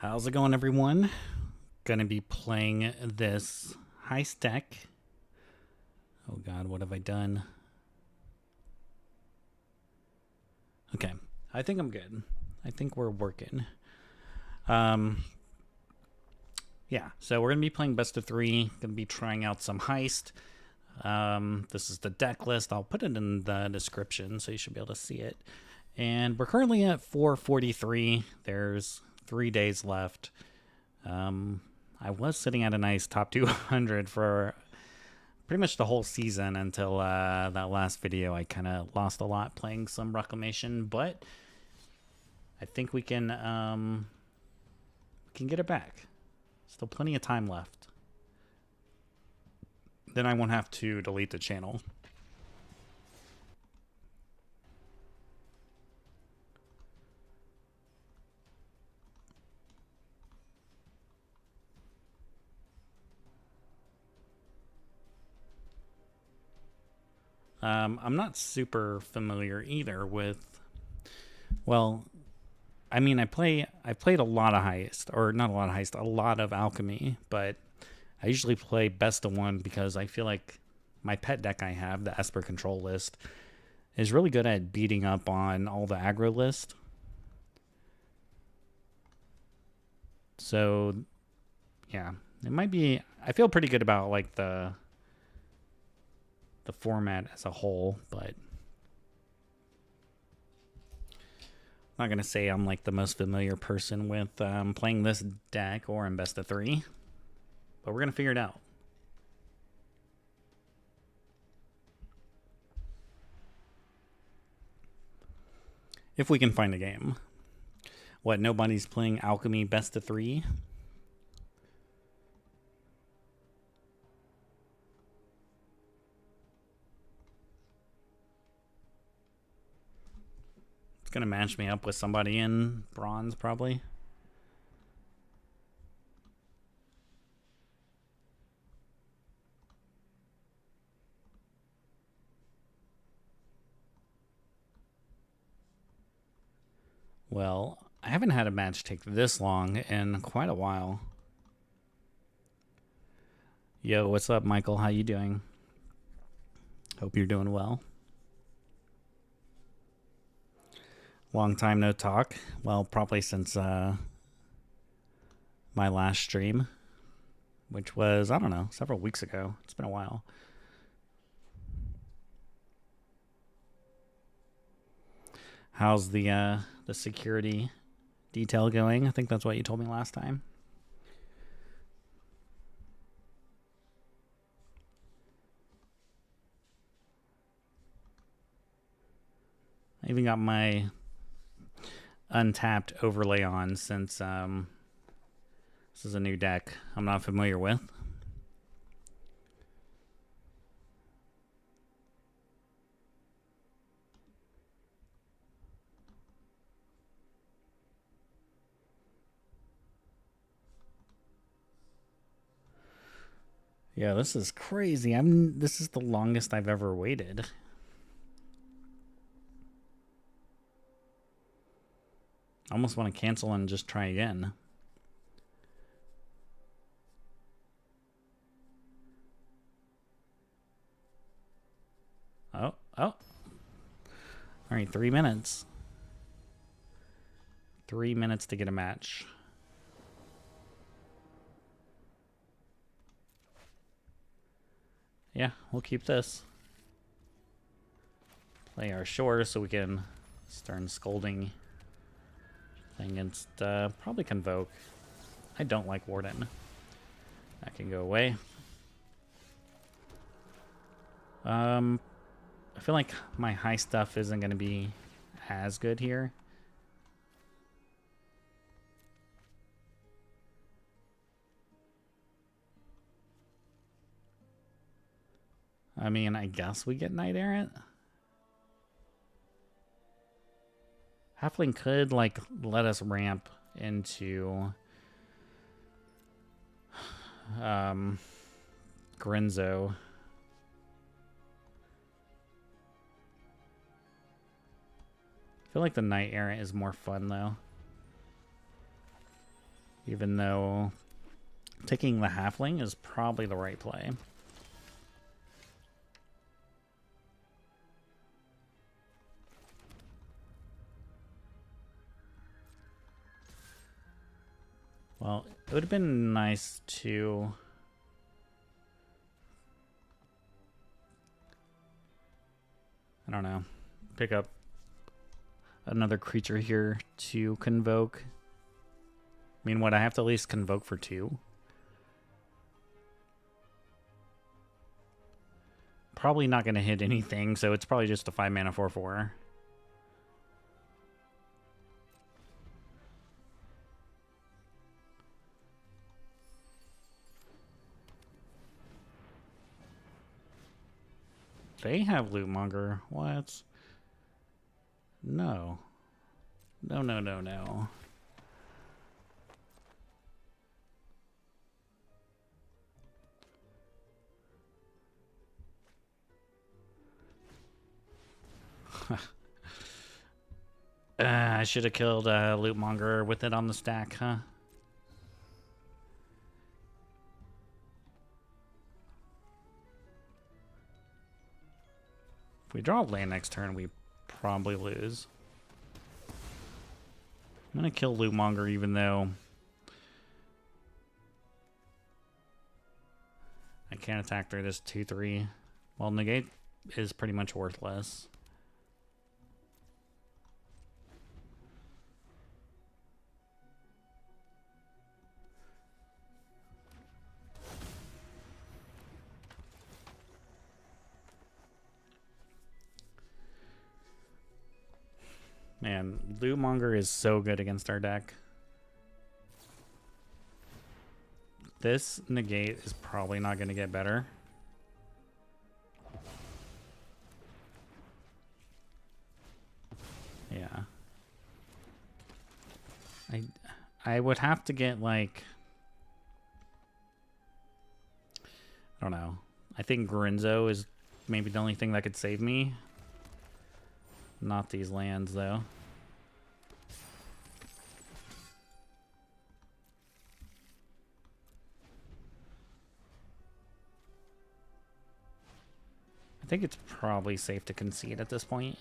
How's it going, everyone? Gonna be playing this heist deck. Oh god, what have I done? Okay, I think I'm good. I think we're working. Yeah, so we're gonna be playing best of three. Gonna be trying out some heist. This is the deck list. I'll put it in the description so you should be able to see it. And we're currently at 443. There's 3 days left. I was sitting at a nice top 200 for pretty much the whole season until that last video. I kind of lost a lot playing some reclamation, but I think we can get it back. Still plenty of time left. Then I won't have to delete the channel. I'm not super familiar either with, well, I mean, I played a lot of heist, or not a lot of heist, a lot of alchemy, but I usually play best of one because I feel like my pet deck I have, the Esper control list, is really good at beating up on all the aggro list. So, yeah, it might be. I feel pretty good about like the format as a whole, but I'm not gonna say I'm like the most familiar person with playing this deck or in best of three, but we're gonna figure it out. If we can find a game. What, nobody's playing Alchemy best of three? It's gonna match me up with somebody in bronze, probably. Well, I haven't had a match take this long in quite a while. Yo, what's up, Michael? How you doing? Hope you're doing well. Long time no talk. Well, probably since my last stream, which was, I don't know, several weeks ago. It's been a while. How's the security detail going? I think that's what you told me last time. I even got my untapped overlay on since this is a new deck I'm not familiar with. Yeah, this is crazy. This is the longest I've ever waited. I almost want to cancel and just try again. Oh. All right, 3 minutes. 3 minutes to get a match. Yeah, we'll keep this. Play our shore so we can start scolding. Playing against probably Convoke. I don't like Warden. That can go away. I feel like my high stuff isn't going to be as good here. I mean, I guess we get Knight Errant. Halfling could, like, let us ramp into Grinzo. I feel like the Knight Errant is more fun, though. Even though taking the halfling is probably the right play. Well, it would have been nice to... I don't know. Pick up another creature here to convoke. I mean, would I have to at least convoke for 2? Probably not going to hit anything, so it's probably just a 5 mana 4/4. They have Lootmonger. What? No. No, no, no, no. I should have killed Lootmonger with it on the stack, huh? If we draw land next turn, we probably lose. I'm going to kill Lootmonger even though I can't attack through this 2/3. Well, negate is pretty much worthless. Man, Lootmonger is so good against our deck. This negate is probably not going to get better. Yeah. I would have to get, like... I don't know. I think Grinzo is maybe the only thing that could save me. Not these lands, though. I think it's probably safe to concede at this point.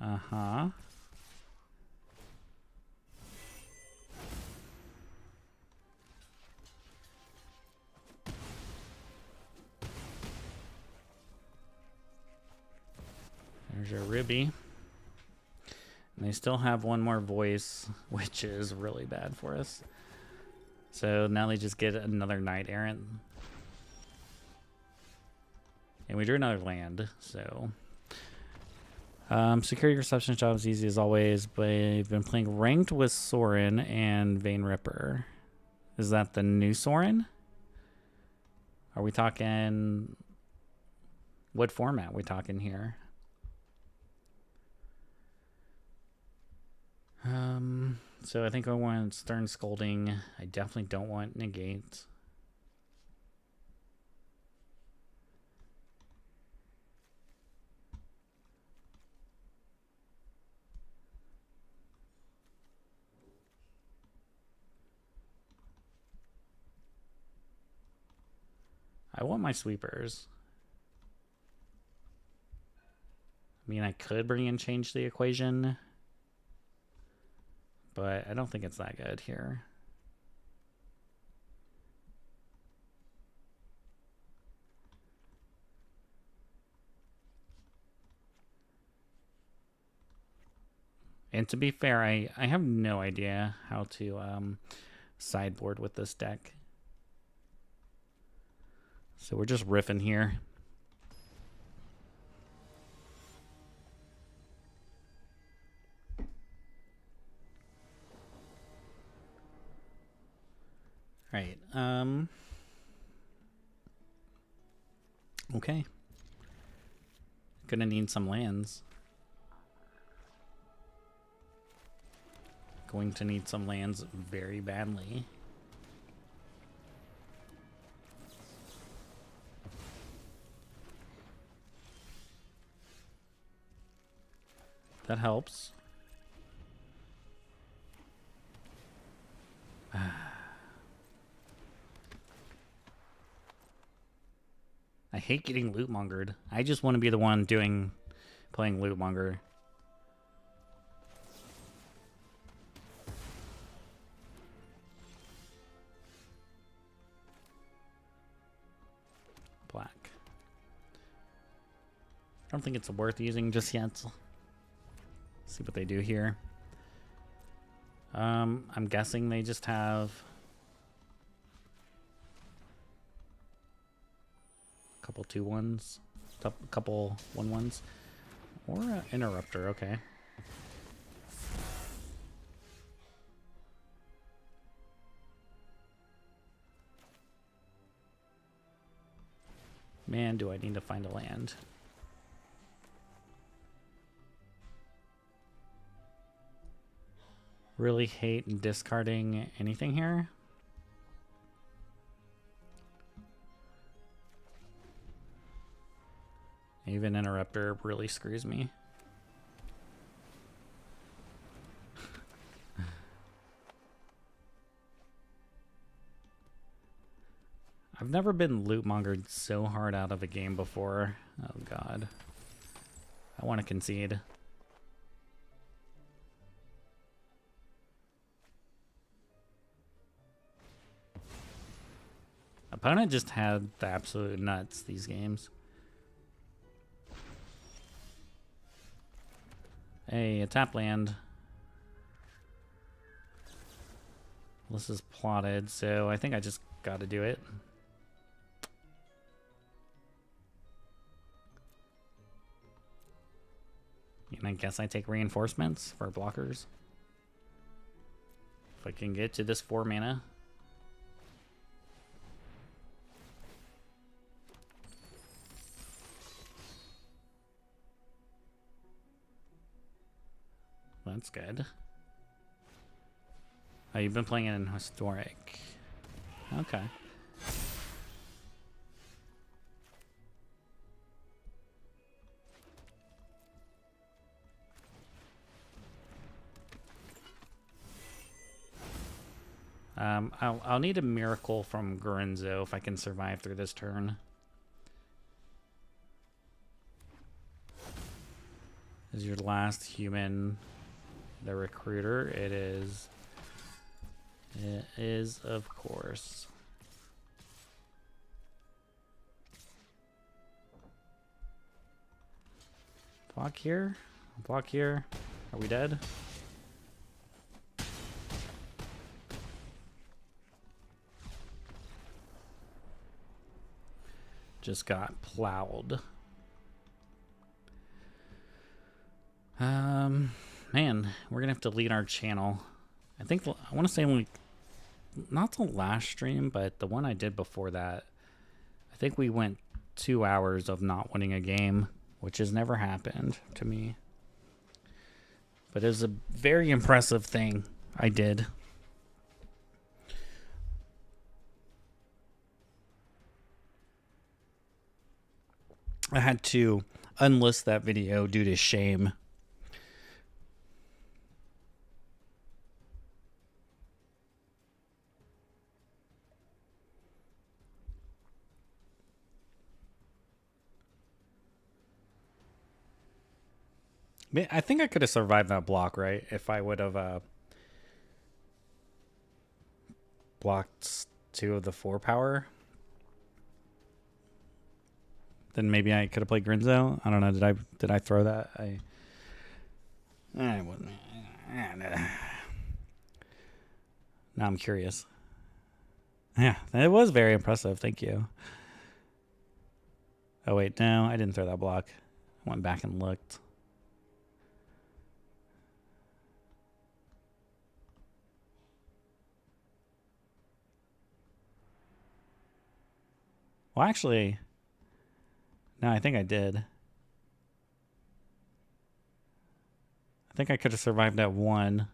Uh-huh. There's your Ribby. And they still have one more voice, which is really bad for us. So now they just get another Knight Errant. And we drew another land, so... security reception job is easy as always, but I've been playing ranked with Sorin and Vein Ripper. Is that the new Sorin? Are we talking... What format are we talking here? So I think I want Stern Scolding. I definitely don't want Negate. I want my sweepers. I mean, I could bring in Change the Equation, but I don't think it's that good here. And to be fair, I have no idea how to sideboard with this deck. So we're just riffing here. Right. Okay. Gonna need some lands. Going to need some lands very badly. That helps. I hate getting loot mongered. I just want to be the one playing loot monger. Black. I don't think it's worth using just yet. Let's see what they do here. I'm guessing they just have a couple 2-1s, a couple 1-1s, or an interrupter. Okay. Man, do I need to find a land. Really hate discarding anything here. Even interrupter really screws me. I've never been loot mongered so hard out of a game before. Oh god. I want to concede. Opponent just had the absolute nuts these games. Hey, a tap land. This is plotted, so I think I just got to do it. And I guess I take reinforcements for blockers. If I can get to this 4 mana. That's good. Oh, you've been playing it in historic. Okay. I'll need a miracle from Gorenzo if I can survive through this turn. Is your last human the recruiter? It is. It is, of course. Block here. Block here. Are we dead? Just got plowed. Man, we're gonna have to lead our channel. I think I want to say like not the last stream, but the one I did before that. I think we went 2 hours of not winning a game, which has never happened to me. But it was a very impressive thing I did. I had to unlist that video due to shame. I think I could have survived that block, right? If I would have blocked 2 of the 4 power. Then maybe I could have played Grinzo. I don't know. Did I throw that? I wouldn't. Now I'm curious. Yeah, it was very impressive. Thank you. Oh wait, no, I didn't throw that block. I went back and looked. Well, actually, no, I think I did. I think I could have survived at 1.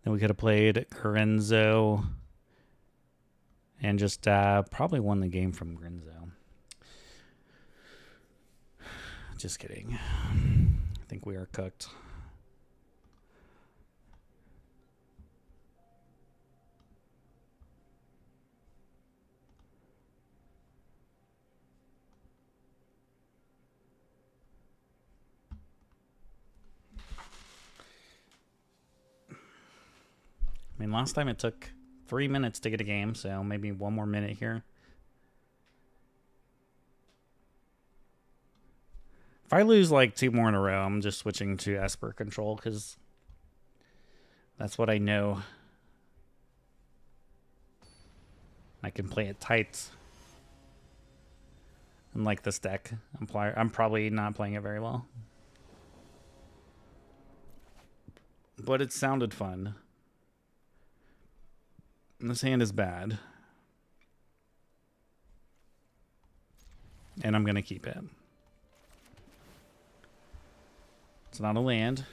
Then we could have played Grinzo and just probably won the game from Grinzo. Just kidding. think we are cooked. I mean, last time it took 3 minutes to get a game, so maybe 1 more minute here. If I lose like 2 more in a row, I'm just switching to Esper control because that's what I know. I can play it tight. Unlike this deck, I'm probably not playing it very well. But it sounded fun. And this hand is bad. And I'm going to keep it. It's not a land.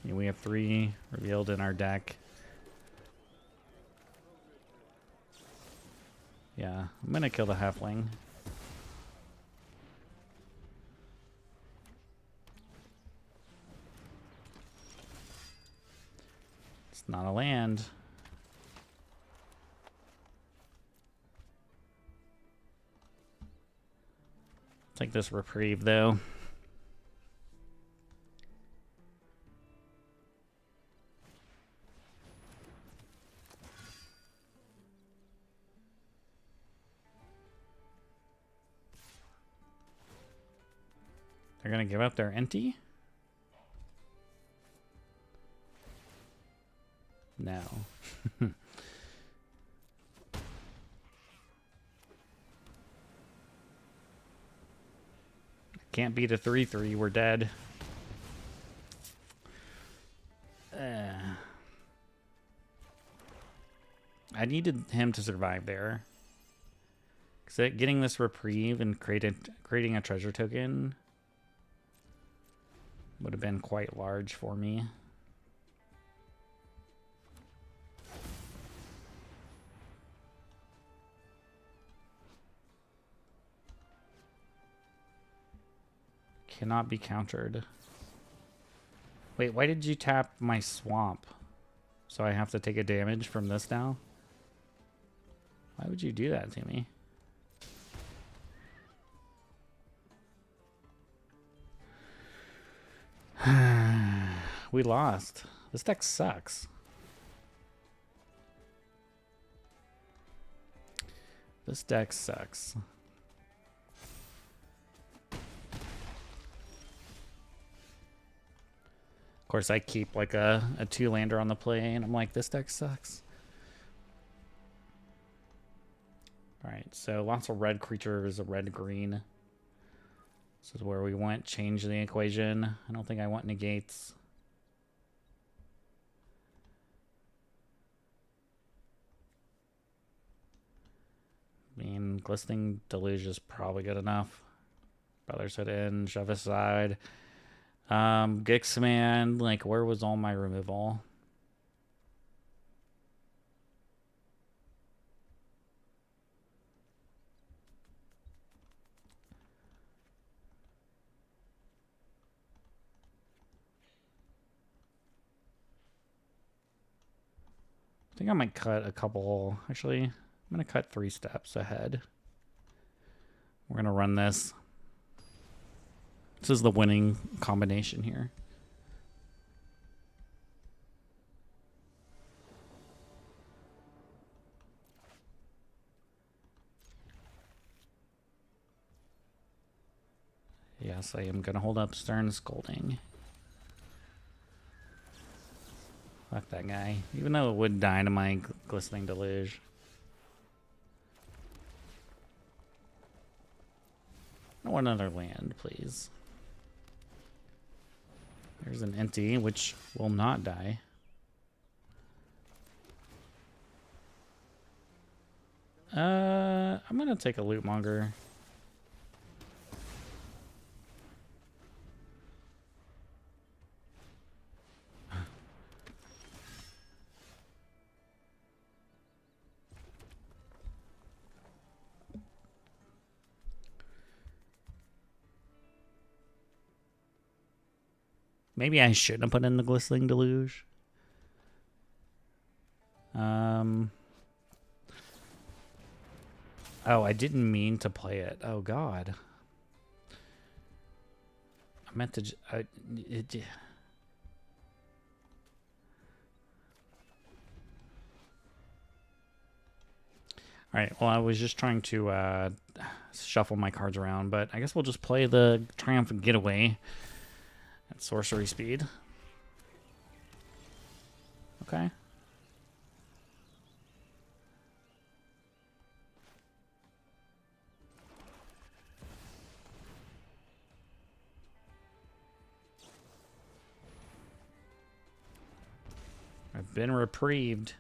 Yeah, we have 3 revealed in our deck. Yeah, I'm going to kill the halfling. It's not a land. Take this reprieve, though. They're going to give up their Enti? No. Can't beat a 3/3. We're dead. I needed him to survive there. Because getting this reprieve and creating a treasure token would have been quite large for me. Cannot be countered. Wait, why did you tap my swamp? So I have to take a damage from this now? Why would you do that to me? We lost. This deck sucks. This deck sucks. Of course, I keep like a 2-lander on the play, and I'm like, this deck sucks. Alright, so lots of red creatures, a red-green. This is where we went, change the equation. I don't think I want negates. I mean, Glistening Deluge is probably good enough. Brothers Hood in, shove aside. Gixman, like, where was all my removal? I think I might cut a couple. Actually, I'm going to cut 3 steps ahead. We're going to run this. This is the winning combination here. Yes, I am going to hold up Stern Scolding. Fuck that guy. Even though it would die to my Glistening Deluge. I want another land, please. There's an Enti, which will not die. I'm gonna take a Lootmonger. Maybe I shouldn't have put in the Glistening Deluge. Oh, I didn't mean to play it. Oh, God. I meant to... Alright, well, I was just trying to shuffle my cards around, but I guess we'll just play the Triumphant Getaway at sorcery speed. Okay. I've been reprieved.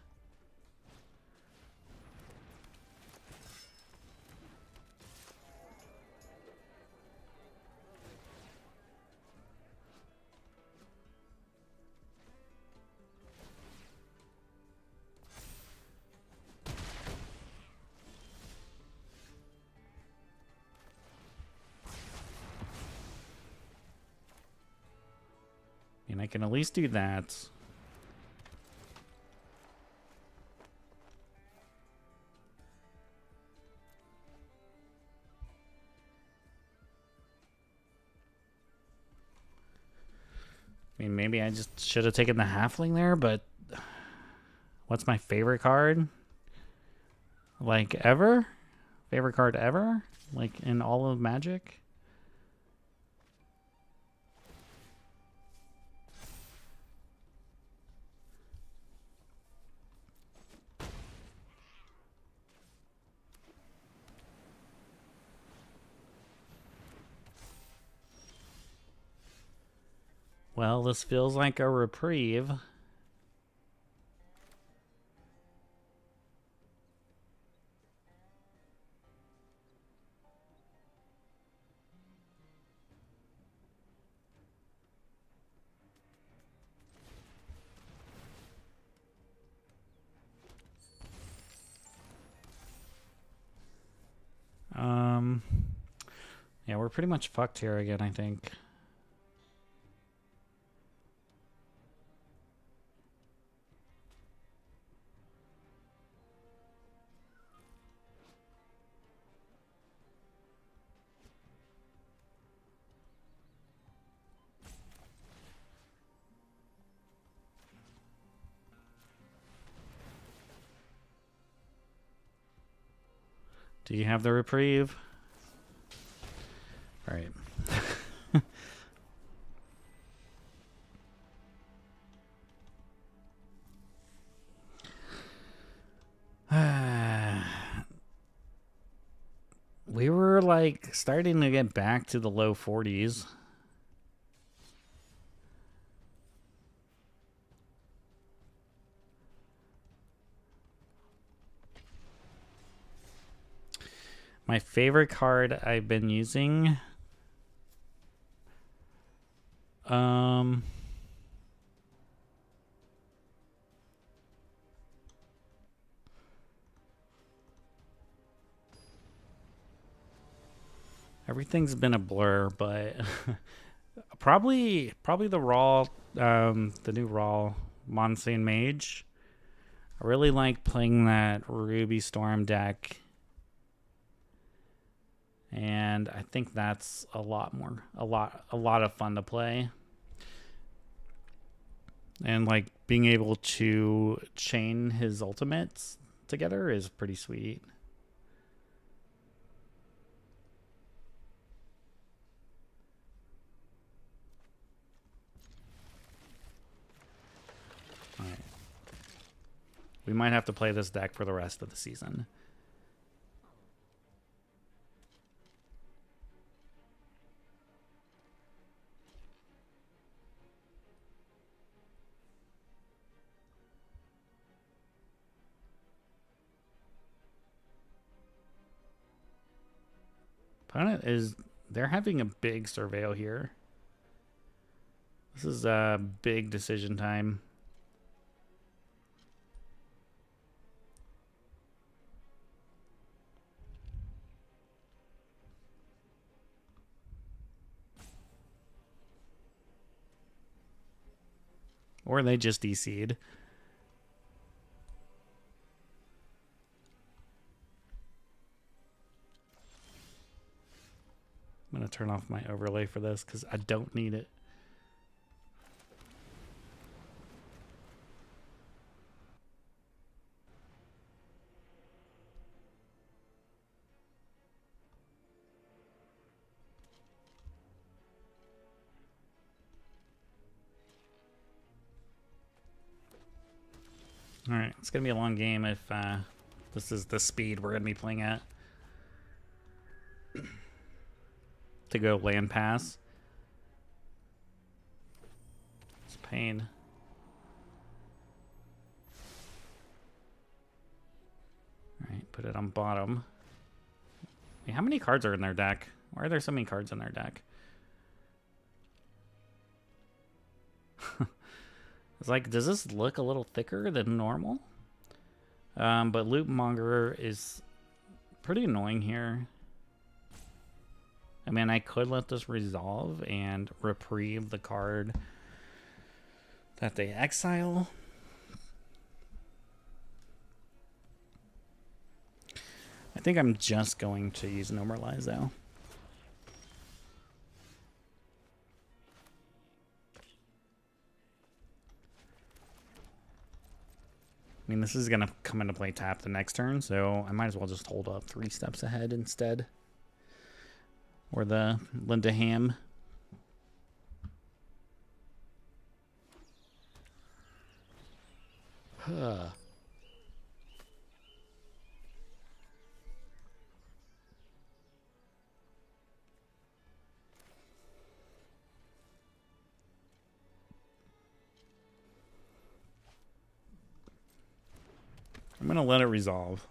And I can at least do that. I mean, maybe I just should have taken the halfling there, but what's my favorite card? Like, ever? Favorite card ever? Like, in all of Magic? Well, this feels like a reprieve. Yeah, we're pretty much fucked here again, I think. Do you have the reprieve? All right. We were like starting to get back to the low 40s. My favorite card I've been using. Everything's been a blur, but probably the raw, the new raw Monsane Mage. I really like playing that Ruby Storm deck, and I think that's a lot of fun to play. And like being able to chain his ultimates together is pretty sweet. All right. We might have to play this deck for the rest of the season. Opponent is... They're having a big surveil here. This is a big decision time. Or they just DC'd. I'm going to turn off my overlay for this because I don't need it. Alright, it's going to be a long game if this is the speed we're going to be playing at. To go land pass. It's pain. Alright, put it on bottom. Wait, how many cards are in their deck? Why are there so many cards in their deck? It's like, does this look a little thicker than normal? But Loot Monger is pretty annoying here. I mean, I could let this resolve and reprieve the card that they exile. I think I'm just going to use Normalize, though. I mean, this is going to come into play tap the next turn, so I might as well just hold up 3 steps ahead instead. Or the Linda Ham. Huh. I'm going to let it resolve.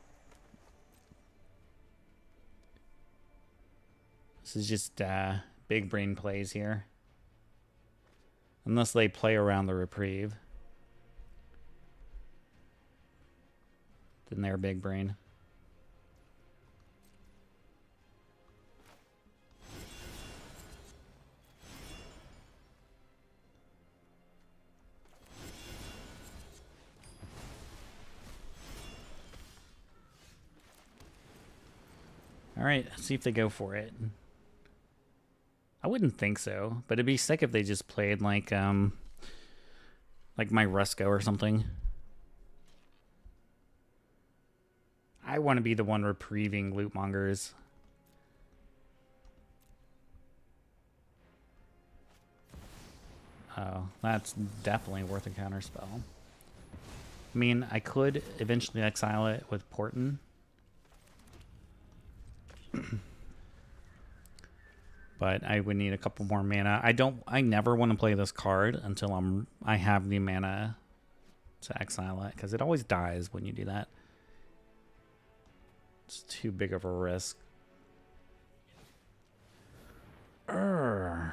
This is just big brain plays here. Unless they play around the reprieve. Then they're big brain. Alright, let's see if they go for it. I wouldn't think so, but it'd be sick if they just played like my Rusco or something. I want to be the one reprieving Loot Mongers. Oh, that's definitely worth a counterspell. I mean, I could eventually exile it with Porton. But I would need a couple more mana. I never want to play this card until I have the mana to exile it, because it always dies when you do that. It's too big of a risk. Alright,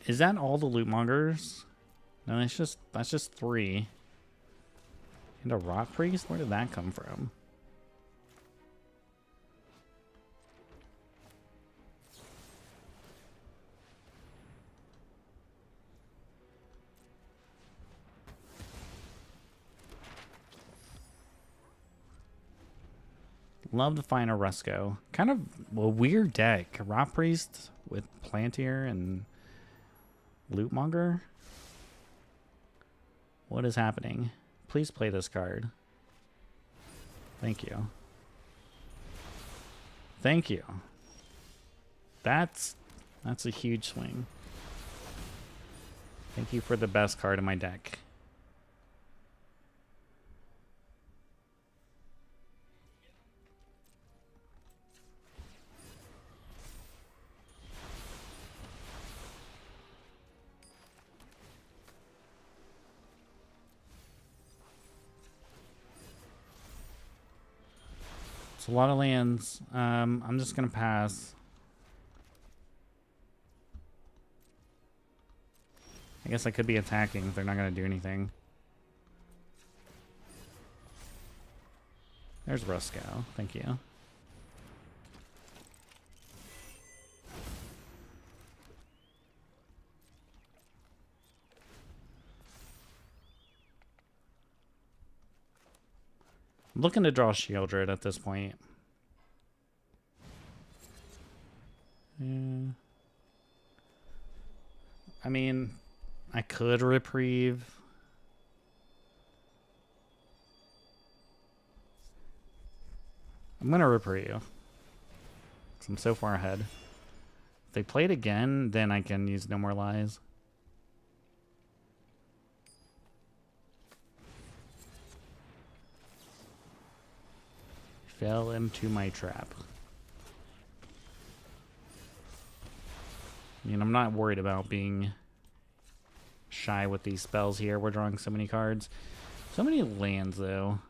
is that all the Loot Mongers? No, that's just 3. And a Rot Priest? Where did that come from? Love to find a Rusco. Kind of a weird deck. Rot Priest with Plantier and Loot Monger. What is happening? Please play this card. Thank you. Thank you. That's a huge swing. Thank you for the best card in my deck. It's a lot of lands. I'm just gonna pass. I guess I could be attacking if they're not gonna do anything. There's Rusco. Thank you. I'm looking to draw Shieldred at this point. Yeah. I mean, I could reprieve. I'm gonna reprieve. 'Cause I'm so far ahead. If they play it again, then I can use No More Lies. Fell into my trap. I mean, I'm not worried about being shy with these spells here. We're drawing so many cards. So many lands, though.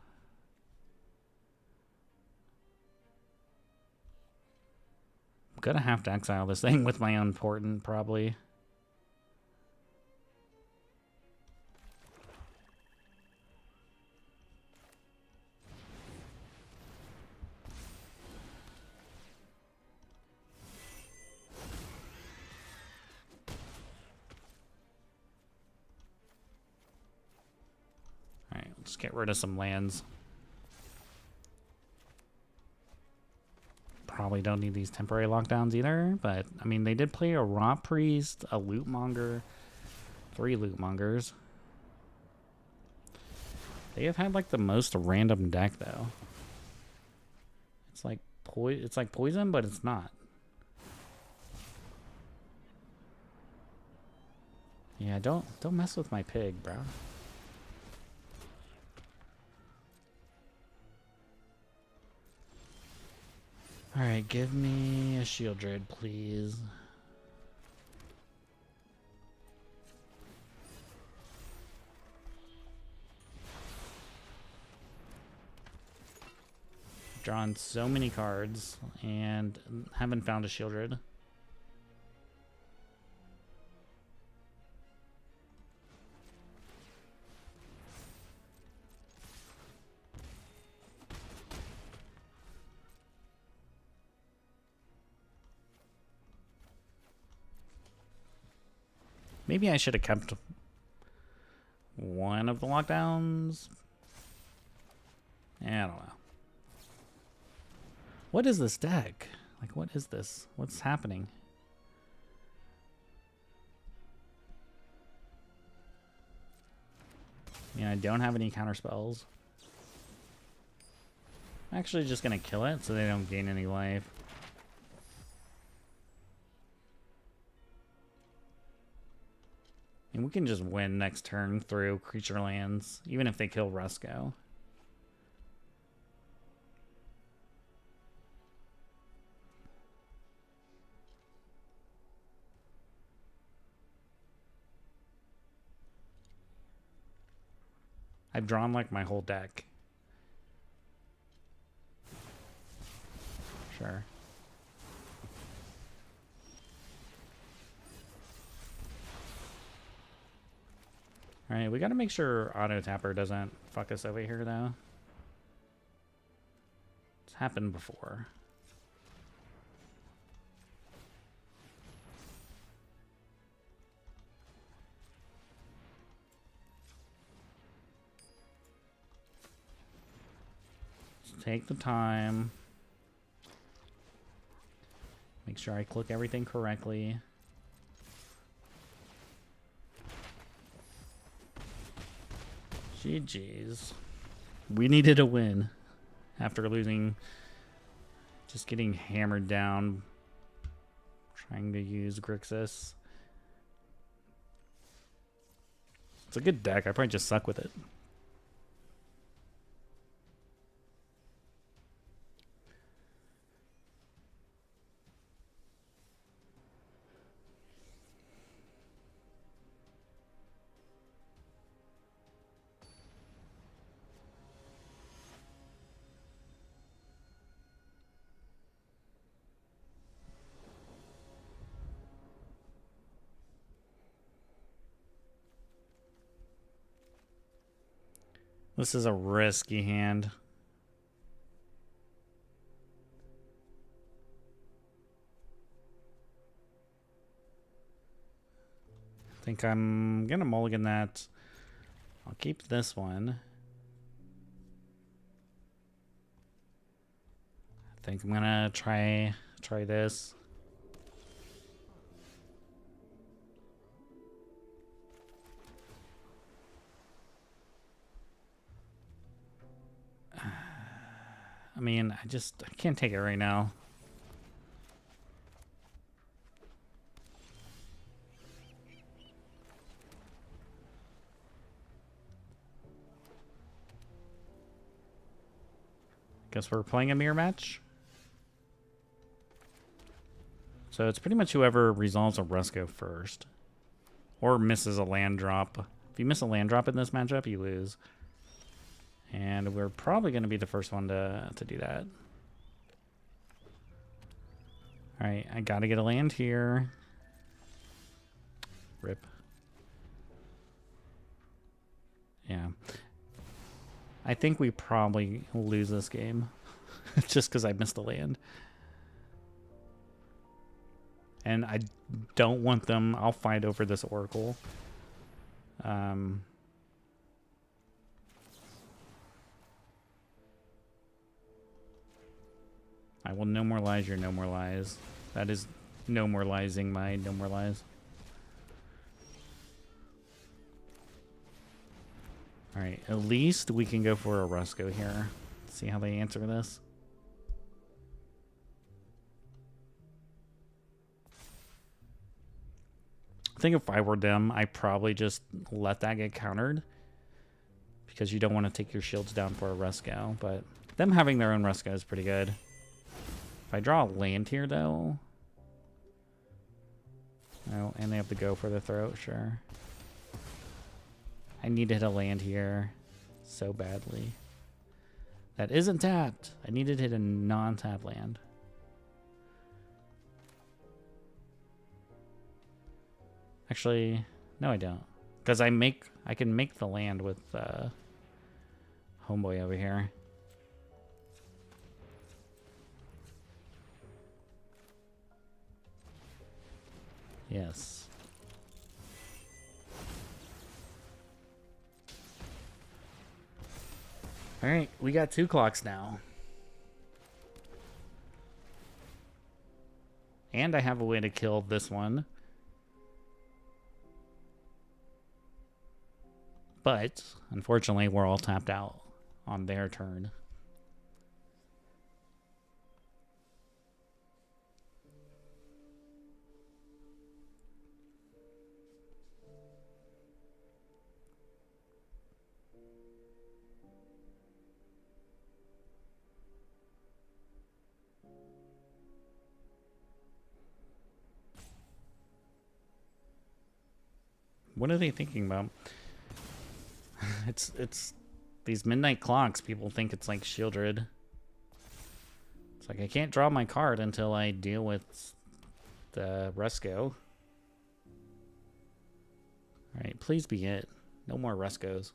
I'm gonna have to exile this thing with my Unimportant, probably. Alright, let's get rid of some lands. Probably don't need these temporary lockdowns either, but I mean, they did play a Rot Priest, a Lootmonger, 3 Lootmongers. They have had like the most random deck though. It's like poison, but it's not. Yeah, don't mess with my pig, bro. Alright, give me a Shieldred, please. Drawn so many cards and haven't found a Shieldred. Maybe I should have kept one of the lockdowns. I don't know. What is this deck? Like, what is this? What's happening? I mean, I don't have any counter spells. I'm actually just gonna kill it so they don't gain any life. And we can just win next turn through creature lands, even if they kill Rusko. I've drawn like my whole deck. Sure. Alright, we gotta make sure Auto Tapper doesn't fuck us over here, though. It's happened before. Just take the time. Make sure I click everything correctly. GG's. We needed a win after losing, just getting hammered down, trying to use Grixis. It's a good deck. I probably just suck with it. This is a risky hand. I think I'm gonna mulligan that. I'll keep this one. I think I'm gonna try this. I mean, I can't take it right now. Guess we're playing a mirror match. So it's pretty much whoever resolves a Rusco first. Or misses a land drop. If you miss a land drop in this matchup, you lose. And we're probably going to be the first one to do that. Alright, I gotta get a land here. Rip. Yeah. I think we probably lose this game. Just because I missed the land. And I don't want them. I'll fight over this Oracle. I will no more lies your no more lies. That is no more liesing my no more lies. Alright, at least we can go for a Rusco here. See how they answer this. I think if I were them, I probably just let that get countered. Because you don't want to take your shields down for a Rusco. But them having their own Rusco is pretty good. If I draw a land here, though... Oh, and they have to go for the throat, sure. I need to hit a land here so badly. That isn't tapped. I needed to hit a non-tap land. Actually, no I don't. Because I can make the land with Homeboy over here. Yes. Alright, we got 2 clocks now. And I have a way to kill this one. But, unfortunately, we're all tapped out on their turn. What are they thinking about? It's these midnight clocks. People think it's like Shieldred. It's like I can't draw my card until I deal with the Rusco. Alright, please be it. No more Ruscos.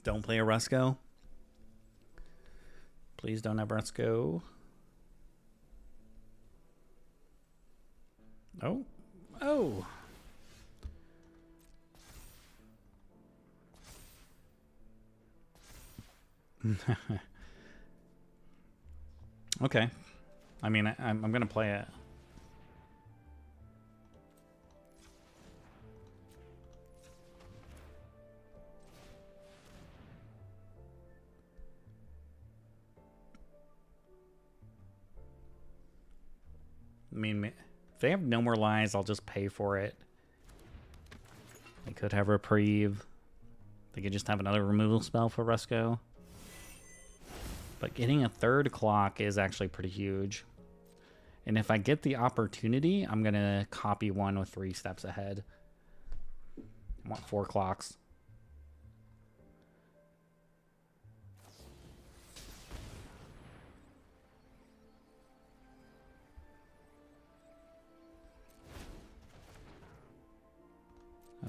Don't play a Rusco. Please don't have Rusco. Oh. Oh. Okay. I mean, I'm going to play it. I mean, if they have no more lies, I'll just pay for it. They could have reprieve. They could just have another removal spell for Rusco. But getting a 3rd clock is actually pretty huge. And if I get the opportunity, I'm going to copy one with 3 steps ahead. I want 4 clocks.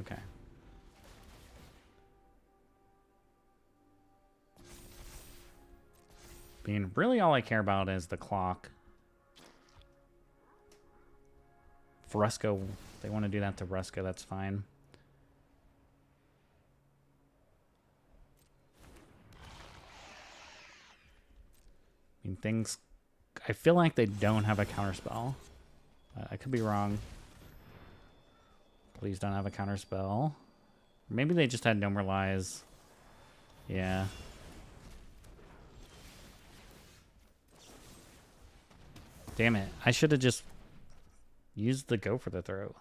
Okay. I mean, really all I care about is the clock. If Rusco, they want to do that to Rusco, that's fine. I mean, things... I feel like they don't have a counterspell. I could be wrong. Please don't have a counterspell. Maybe they just had no more lies. Yeah. Damn it. I should have just used the go for the throat.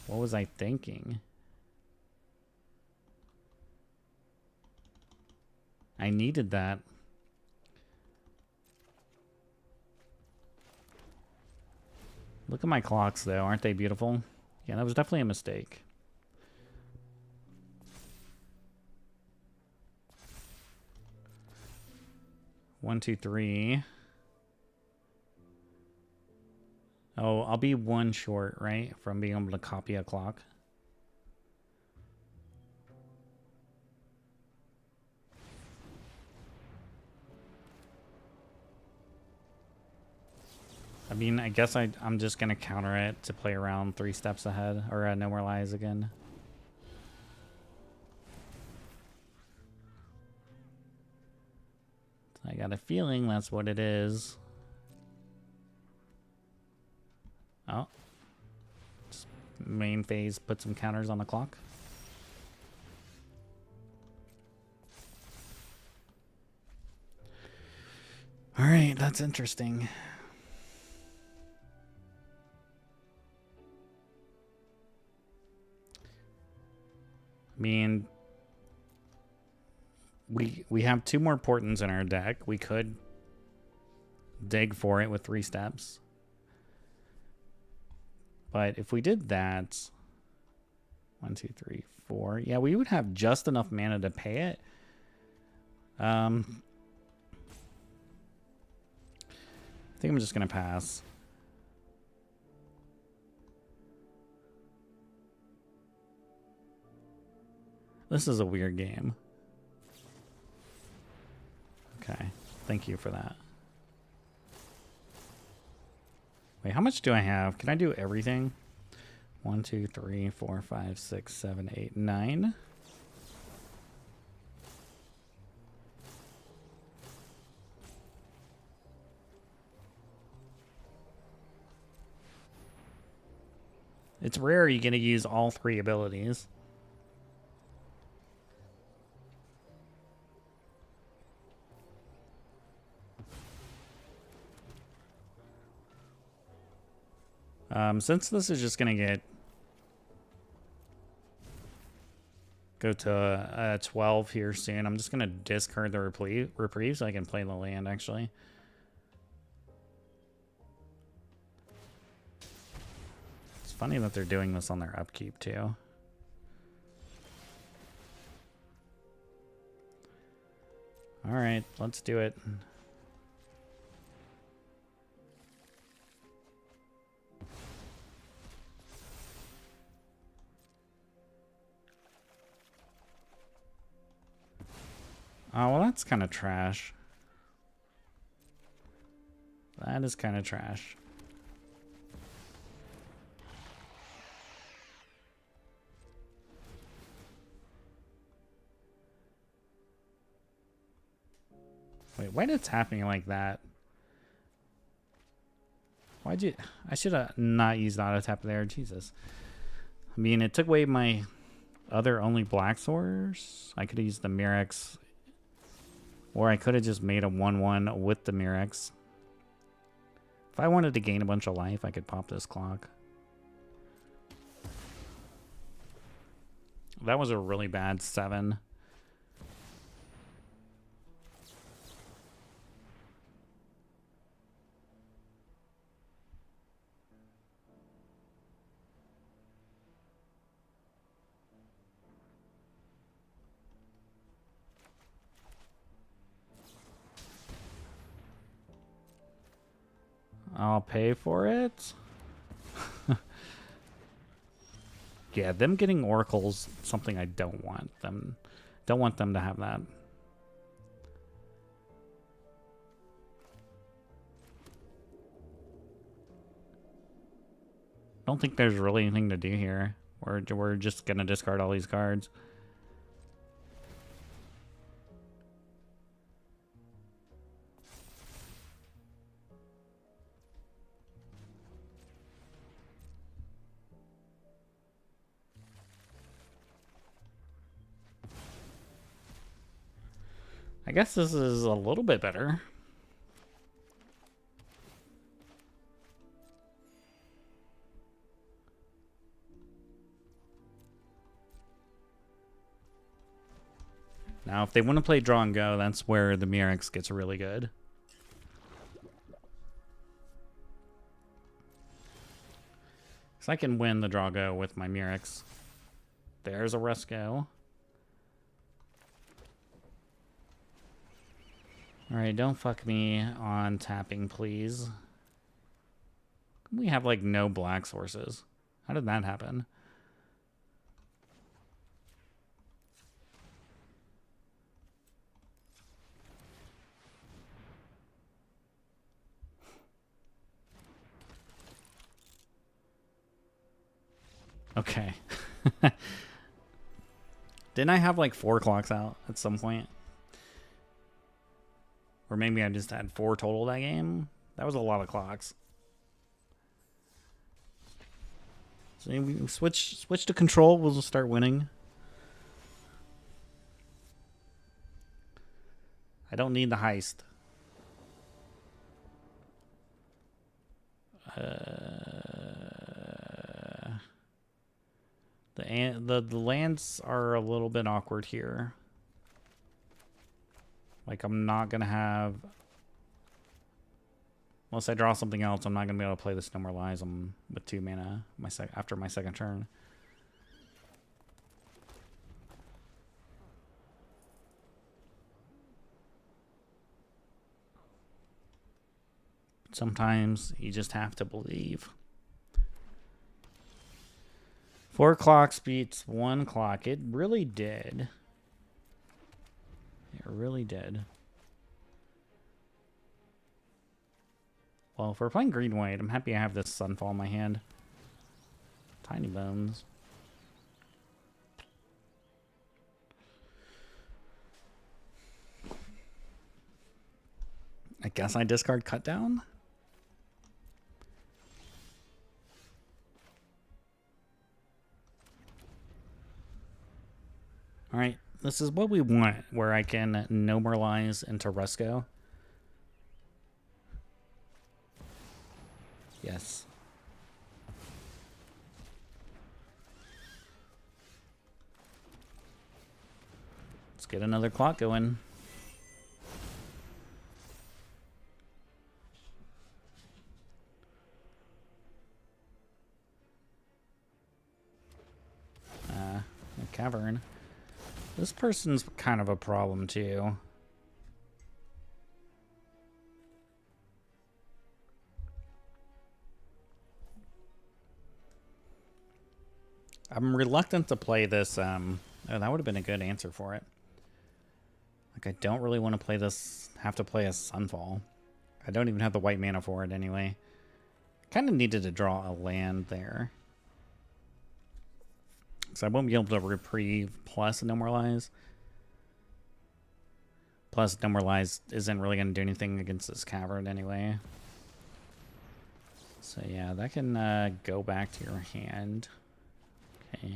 What was I thinking? I needed that. Look at my clocks, though. Aren't they beautiful? Yeah, that was definitely a mistake. One, two, three. Oh, I'll be one short, right? From being able to copy a clock. I mean, I guess I'm just going to counter it to play around 3 steps ahead. Or no more lies again. I got a feeling that's what it is. Oh. Just main phase, put some counters on the clock. Alright, that's interesting. I mean, we have 2 more portents in our deck. We could dig for it with 3 steps. But if we did that, 1, 2, 3, 4. Yeah, we would have just enough mana to pay it. I think I'm just going to pass. This is a weird game. Okay, thank you for that. Wait, how much do I have? Can I do everything? 1, 2, 3, 4, 5, 6, 7, 8, 9. It's rare you get to use all 3 abilities. Since this is just gonna go to 12 here soon, I'm just gonna discard the reprieve so I can play the land, actually. It's funny that they're doing this on their upkeep, too. Alright, let's do it. Oh, well, that's kind of trash. That is kind of trash. Wait, why did it tap me like that? Why'd you... I should have not used auto tap there. Jesus. I mean, it took away my other only black source. I could have used the Mirex. Or I could have just made a 1/1 with the Mirex. If I wanted to gain a bunch of life, I could pop this clock. That was a really bad 7. I'll pay for it. Yeah, them getting oracles something I don't want them. Don't want them to have that. Don't think there's really anything to do here. We're just gonna discard all these cards. I guess this is a little bit better. Now, if they want to play draw and go, that's where the Murex gets really good. Because I can win the draw go with my Murex. There's a Resco. Alright, don't fuck me on tapping, please. We have, like, no black sources. How did that happen? Okay. Didn't I have like 4 clocks out at some point? Or maybe I just had 4 total that game? That was a lot of clocks. So we switch to control, we'll just start winning. I don't need the heist. The lands are a little bit awkward here. Like, I'm not gonna have, unless I draw something else, I'm not gonna be able to play this No More Lies with 2 mana after my second turn. Sometimes you just have to believe. 4 clocks beats 1 clock. It really did. It really did. Well, if we're playing green-white, I'm happy I have this Sunfall in my hand. Tiny Bones. I guess I discard Cut Down? Alright, this is what we want, where I can No More Lies into Resco. Yes. Let's get another clock going. A cavern. This person's kind of a problem, too. I'm reluctant to play this. Oh, that would have been a good answer for it. Like, I don't really want to play this, have to play a Sunfall. I don't even have the white mana for it anyway. Kind of needed to draw a land there. So I won't be able to reprieve plus No More Lies. Plus, No More Lies isn't really going to do anything against this cavern anyway. So yeah, that can go back to your hand. Okay.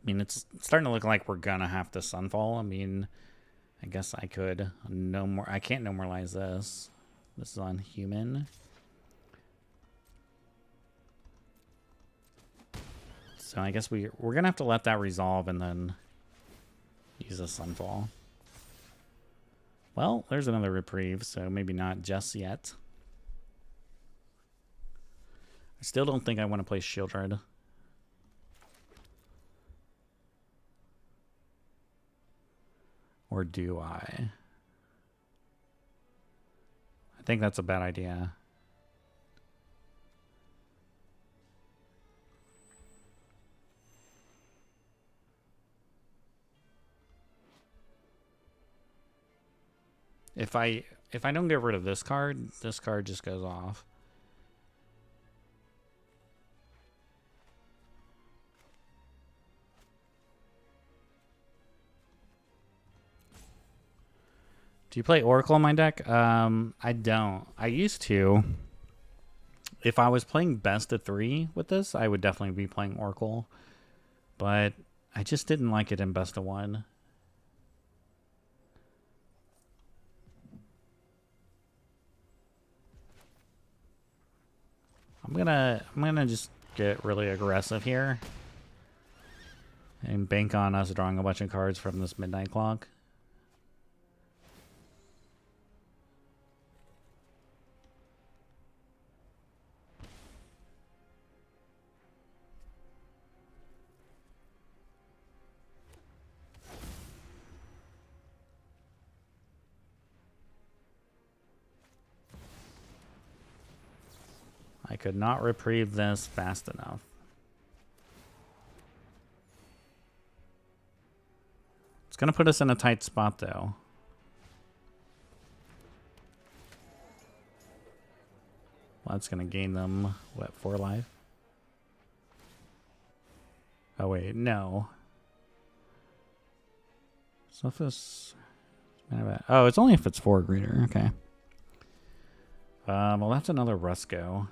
I mean, it's starting to look like we're gonna have to Sunfall. I mean, I guess I could no more. I can't No More Lies this. This is on human. So I guess we're gonna have to let that resolve and then use a Sunfall. Well, there's another reprieve, so maybe not just yet. I still don't think I want to play Shieldred. Or do I? I think that's a bad idea. If I don't get rid of this card just goes off. Do you play Oracle in my deck? I don't. I used to. if I was playing best of 3 with this, I would definitely be playing Oracle. But I just didn't like it in best of 1. I'm gonna just get really aggressive here and bank on us drawing a bunch of cards from this midnight clock. I could not reprieve this fast enough. It's going to put us in a tight spot, though. Well, that's going to gain them, what, 4 life? Oh, wait, no. So if this... Oh, it's only if it's 4 greater. Okay. Well, that's another Rusco.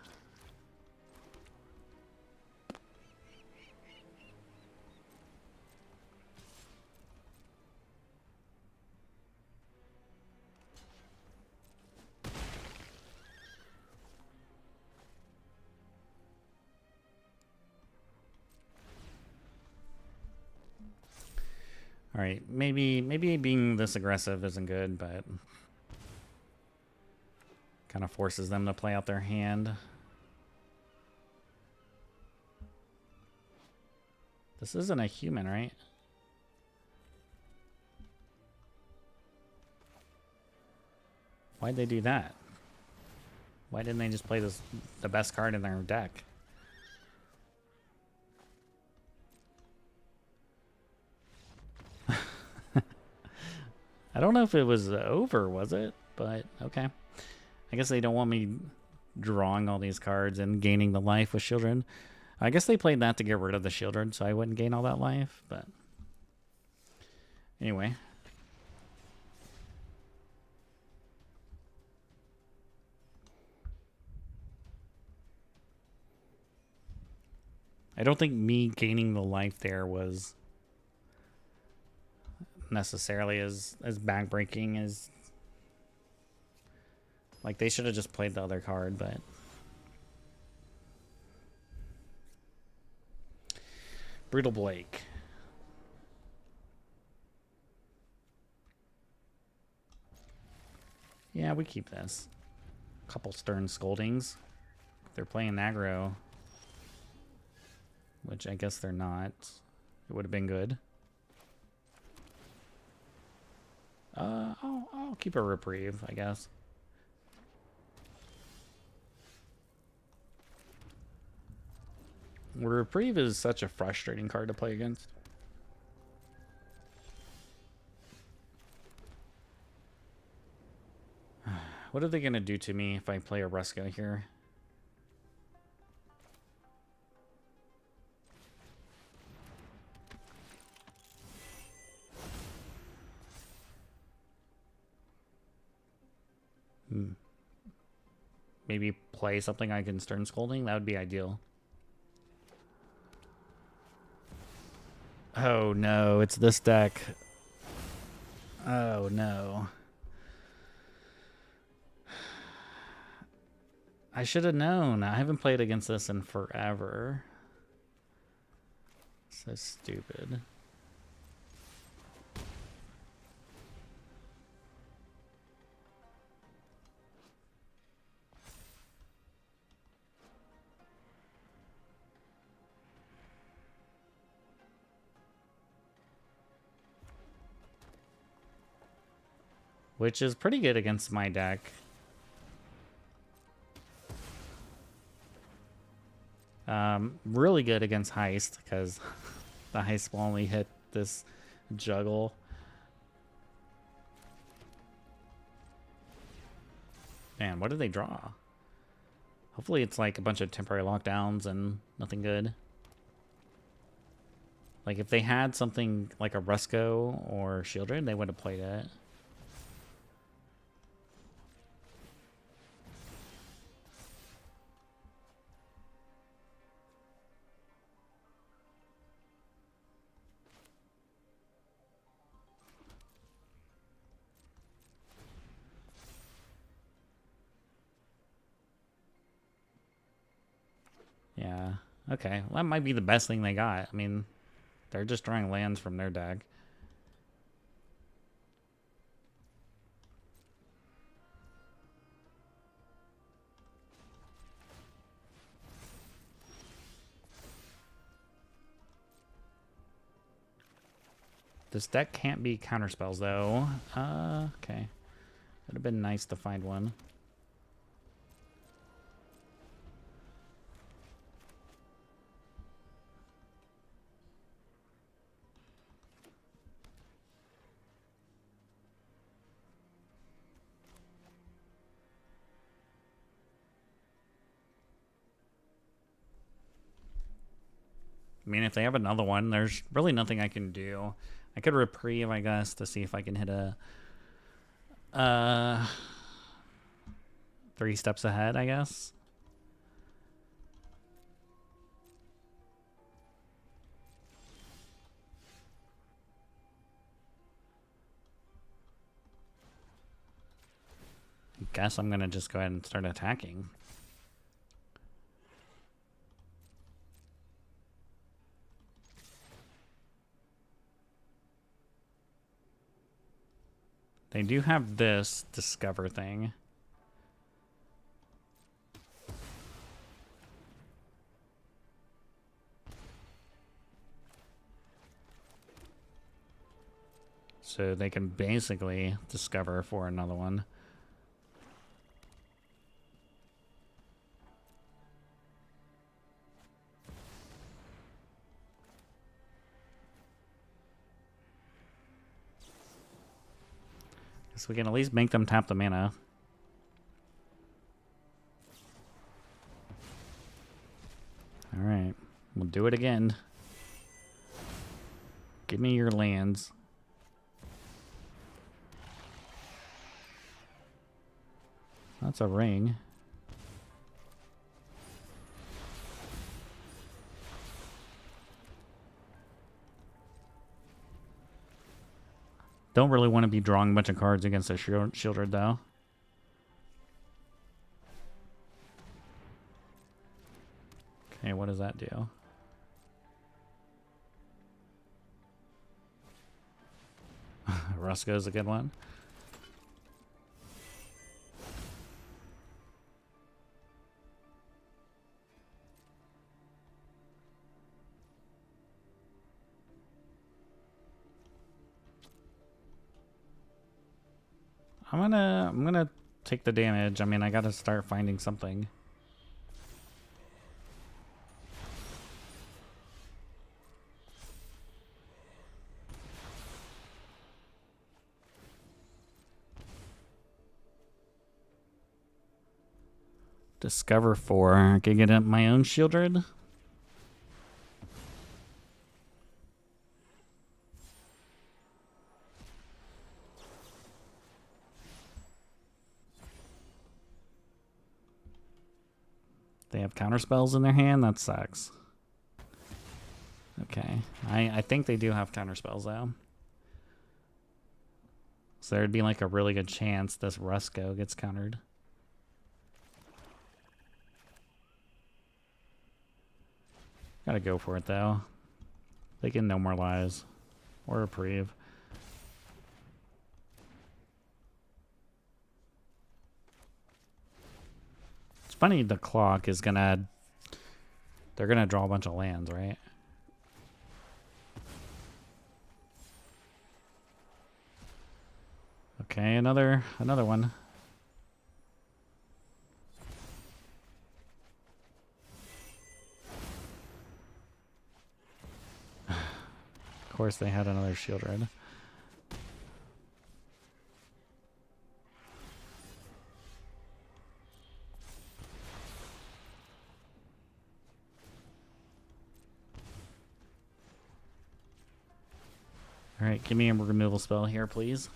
All right, maybe being this aggressive isn't good, but kind of forces them to play out their hand. This isn't a human, right? Why'd they do that? Why didn't they just play the best card in their deck? I don't know if it was over, was it? But okay. I guess they don't want me drawing all these cards and gaining the life with children. I guess they played that to get rid of the children, so I wouldn't gain all that life, but anyway. I don't think me gaining the life there was necessarily as backbreaking as, like, they should have just played the other card, but Brutal Blake. Yeah, we keep this. Couple Stern Scoldings. They're playing aggro, which I guess they're not. It would have been good. I'll keep a reprieve, I guess. Reprieve is such a frustrating card to play against. What are they going to do to me if I play a Rusco here? Maybe play something I can Stern Scolding? That would be ideal. Oh no, it's this deck. Oh no. I should have known. I haven't played against this in forever. So stupid. Which is pretty good against my deck. Really good against heist, because the heist will only hit this juggle. Man, what did they draw? Hopefully it's like a bunch of temporary lockdowns and nothing good. Like if they had something like a Rusco or Shieldred, they would have played it. Yeah. Okay. Well, that might be the best thing they got. I mean, they're just drawing lands from their deck. This deck can't be counterspells, though. Okay. Would have been nice to find one. I mean, if they have another one, there's really nothing I can do. I could reprieve, I guess, to see if I can hit a 3 steps ahead, I guess. I guess I'm gonna just go ahead and start attacking. They do have this discover thing. So they can basically discover for another one. So we can at least make them tap the mana. Alright, we'll do it again. Give me your lands. That's a ring. Don't really want to be drawing a bunch of cards against a Shieldred, though. Okay, what does that do? Rusko's a good one. I'm gonna take the damage. I mean, I gotta start finding something. Discover 4. I can get up my own Shieldred. They have counterspells in their hand? That sucks. Okay. I think they do have counterspells, though. So there'd be like a really good chance this Rusko gets countered. Gotta go for it, though. They can No More Lies. Or reprieve. It's funny the clock is gonna... They're gonna draw a bunch of lands, right? Okay, another one. Of course they had another Shieldred. Alright, give me a removal spell here, please.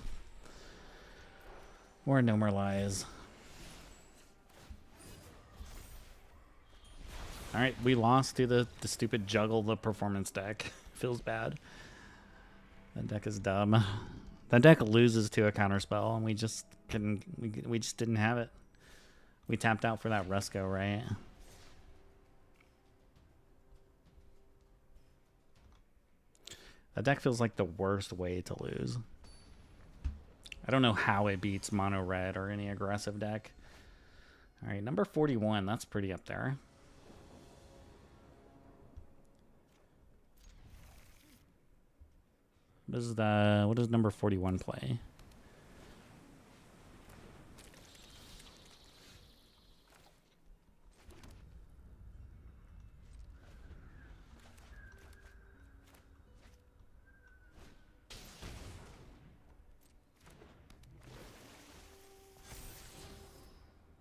Or No More Lies. Alright, we lost to the stupid juggle the performance deck. Feels bad. That deck is dumb. That deck loses to a counterspell, and we just couldn't. We just didn't have it. We tapped out for that Rusko, right? That deck feels like the worst way to lose. I don't know how it beats mono red or any aggressive deck. All right, number 41. That's pretty up there. What does number 41 play?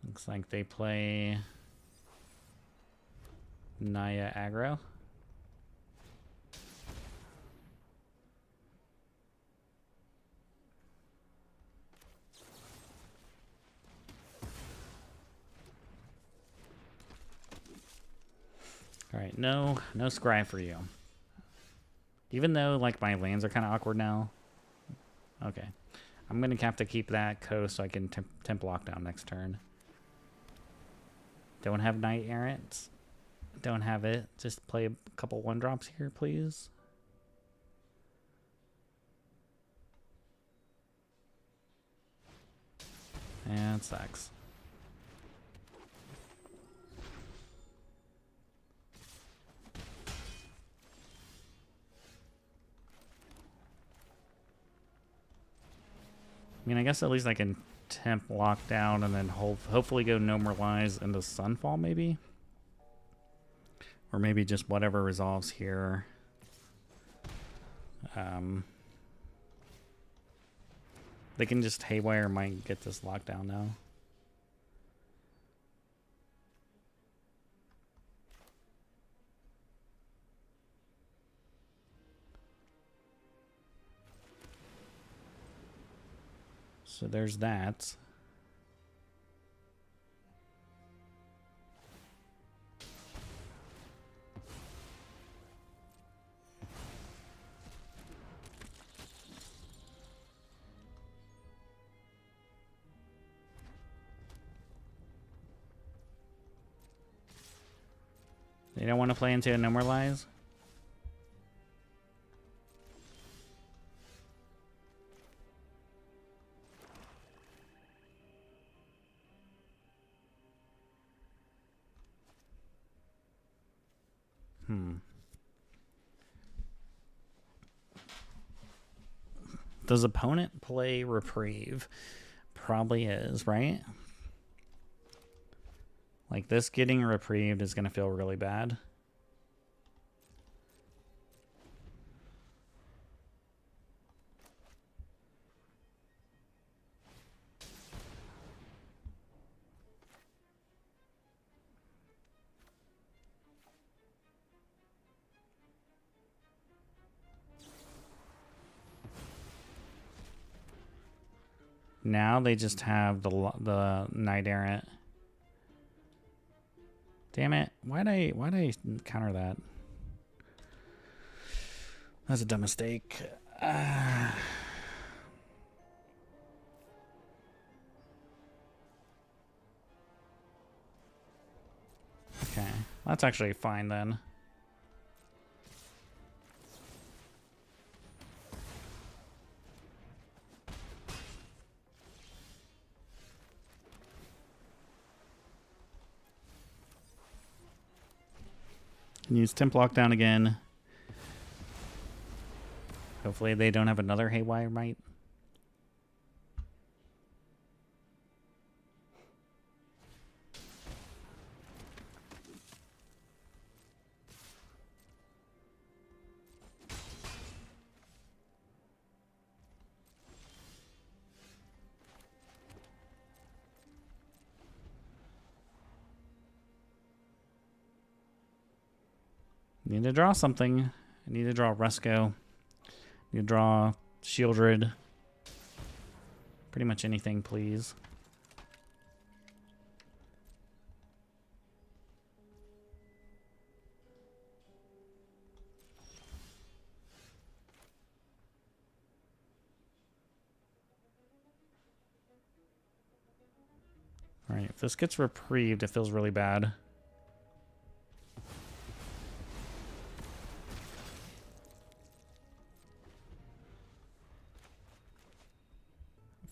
Looks like they play Naya aggro. All right, no scry for you. Even though like my lands are kind of awkward now. Okay, I'm gonna have to keep that coast so I can temp lockdown next turn. Don't have Knight Errant. Don't have it. Just play a couple 1-drops here, please. And it sucks. I mean, I guess at least I can temp lockdown and then hopefully go normalize into Sunfall, maybe? Or maybe just whatever resolves here. They can just Haywire might get this lockdown now. So there's that. They don't want to play into a normalize? Does opponent play Reprieve? Probably is, right? Like this getting reprieved is going to feel really bad. Now they just have the Knight Errant. Damn it! Why'd I counter that? That's a dumb mistake. Okay, that's actually fine then. Use temp lockdown again. Hopefully they don't have another Haywire Might. Need to draw something. I need to draw Resco. Need to draw Shieldred. Pretty much anything, please. Alright, if this gets reprieved, it feels really bad.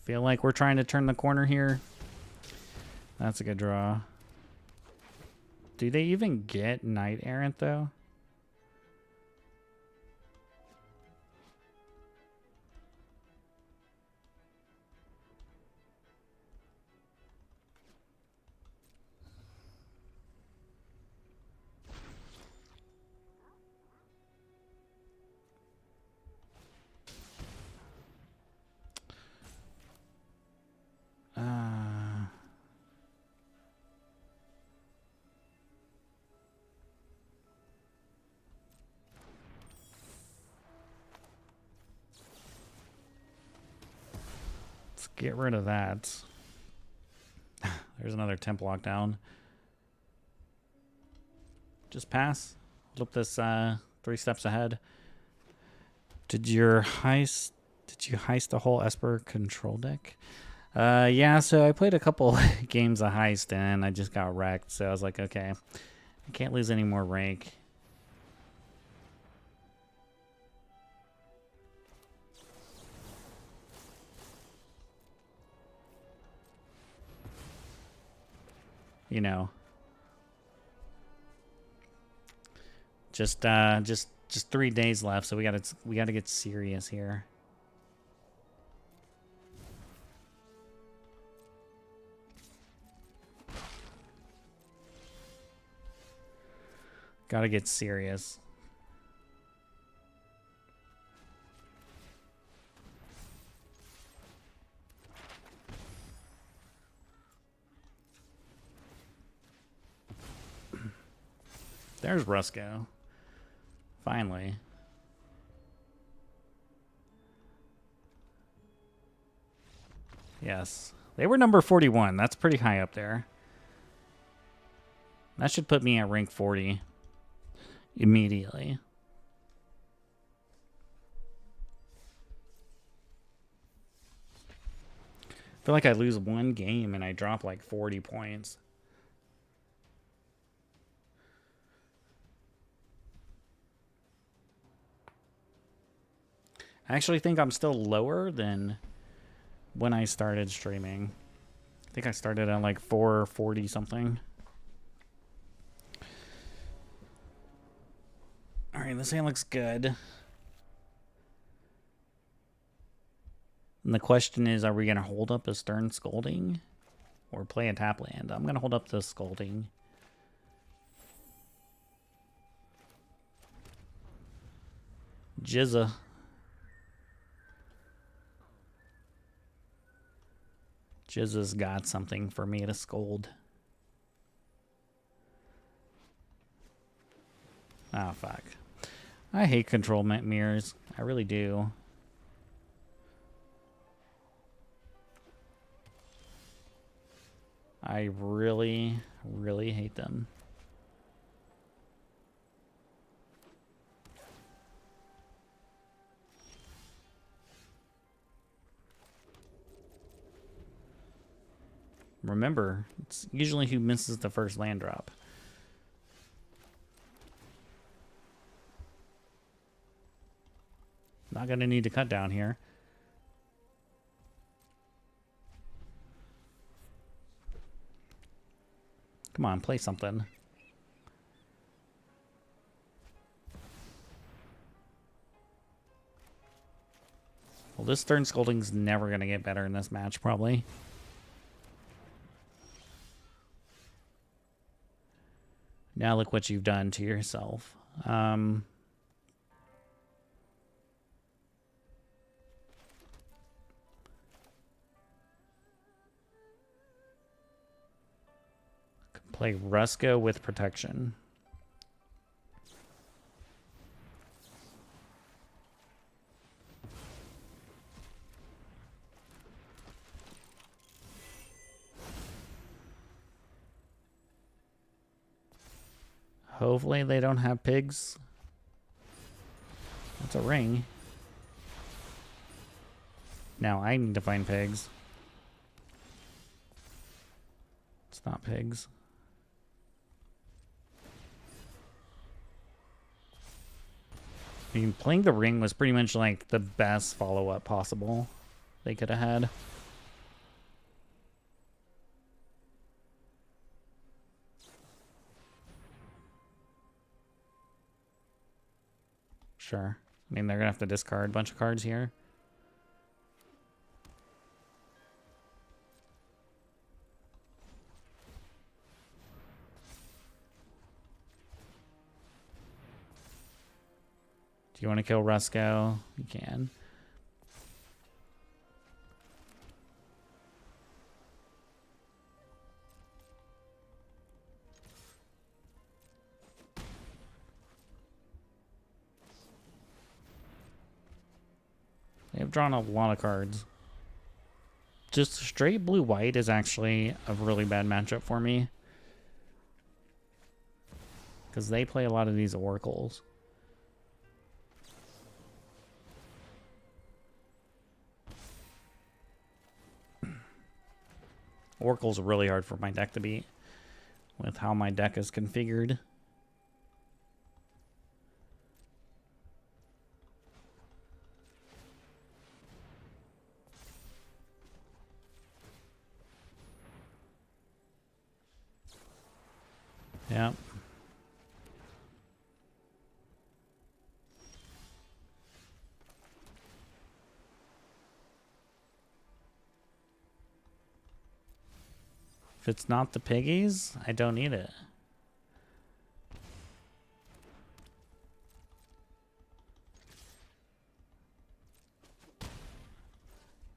Feel like we're trying to turn the corner here. That's a good draw. Do they even get Knight Errant, though? Let's get rid of that. There's another temp lockdown. Just pass. Look this 3 steps ahead. Did you heist the whole Esper control deck? Yeah, so I played a couple games of heist and I just got wrecked. So I was like, okay, I can't lose any more rank. You know, just 3 days left, so we gotta get serious here. Gotta get serious. There's Rusco. Finally. Yes. They were number 41. That's pretty high up there. That should put me at rank 40 immediately. I feel like I lose one game and I drop like 40 points. I actually think I'm still lower than when I started streaming. I think I started at like 440 something. All right, this hand looks good. And the question is, are we going to hold up a Stern Scolding or play a tap land? I'm going to hold up the Scolding. Jizza. Jizza's got something for me to scold. Oh, fuck. I hate control mirrors. I really do. I really, really hate them. Remember, it's usually who misses the first land drop. Not going to need to cut down here. Come on, play something. Well, this Stern Scolding's never going to get better in this match, probably. Now look what you've done to yourself. Play Rusco with protection. Hopefully they don't have pigs. That's a ring. Now I need to find pigs. It's not pigs. I mean, playing the ring was pretty much like the best follow-up possible they could have had. Sure. I mean, they're going to have to discard a bunch of cards here. Do you want to kill Rusko? You can. They've drawn a lot of cards. Just straight blue-white is actually a really bad matchup for me. Because they play a lot of these oracles. Oracle's really hard for my deck to beat with how my deck is configured. Yeah. If it's not the piggies, I don't need it.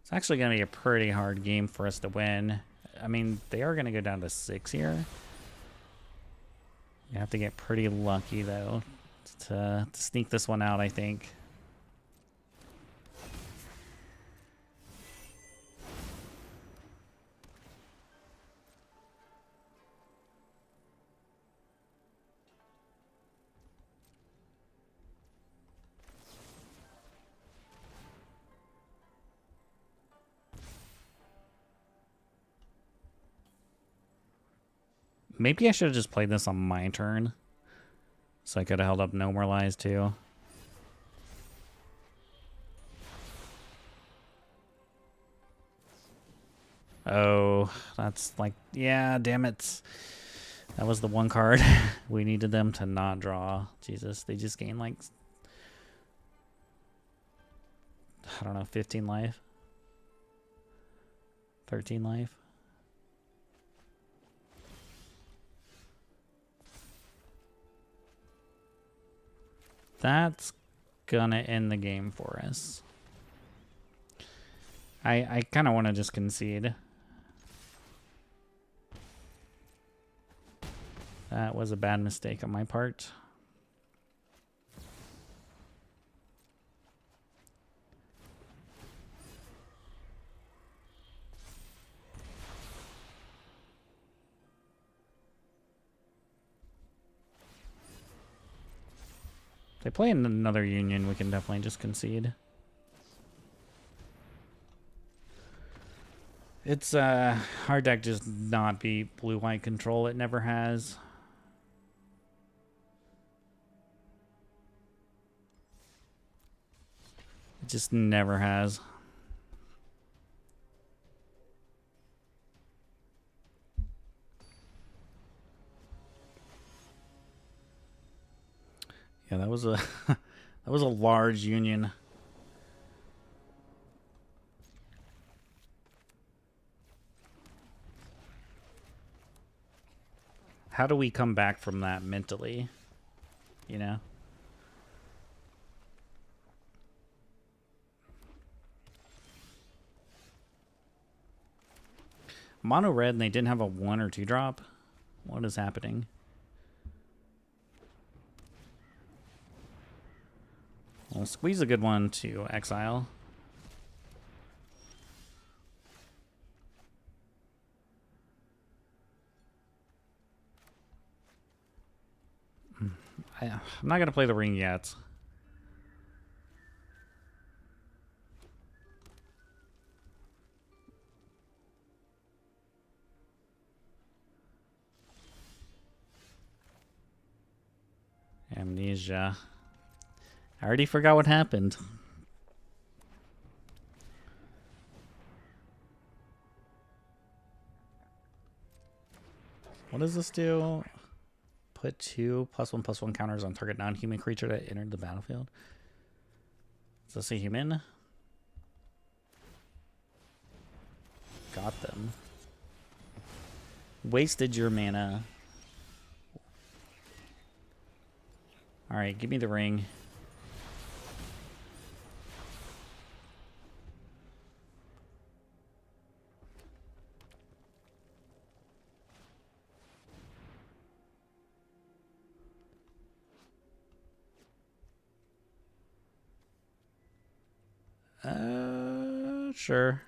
It's actually going to be a pretty hard game for us to win. I mean, they are going to go down to 6 here. You have to get pretty lucky, though, to sneak this one out, I think. Maybe I should have just played this on my turn. So I could have held up No More Lies too. Oh, that's like, yeah, damn it. That was the one card we needed them to not draw. Jesus, they just gained like, I don't know, 15 life. 13 life. That's gonna end the game for us. I kind of want to just concede. That was a bad mistake on my part. If they play in another union, we can definitely just concede. It's our deck just not beat blue-white control. It never has. It just never has. Yeah, that was a that was a large union. How do we come back from that mentally? You know? Mono red and they didn't have a 1 or 2 drop? What is happening? We'll squeeze a good one to exile. I'm not going to play the ring yet. Amnesia. I already forgot what happened. What does this do? Put 2 +1/+1 counters on target non-human creature that entered the battlefield. Is this a human? Got them. Wasted your mana. Alright, give me the ring. Sure.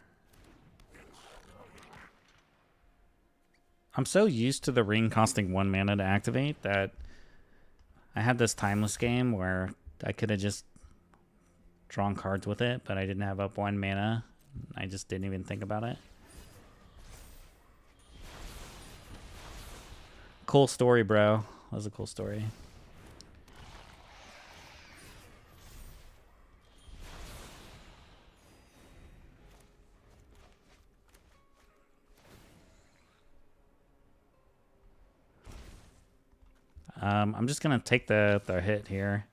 I'm so used to the ring costing 1 mana to activate that I had this timeless game where I could have just drawn cards with it, but I didn't have up 1 mana. I just didn't even think about it. Cool story, bro. That was a cool story. I'm just gonna take the hit here.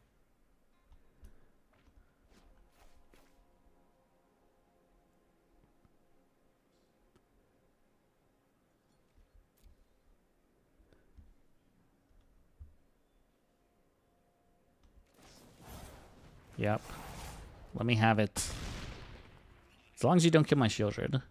Yep. Let me have it. As long as you don't kill my Shieldred.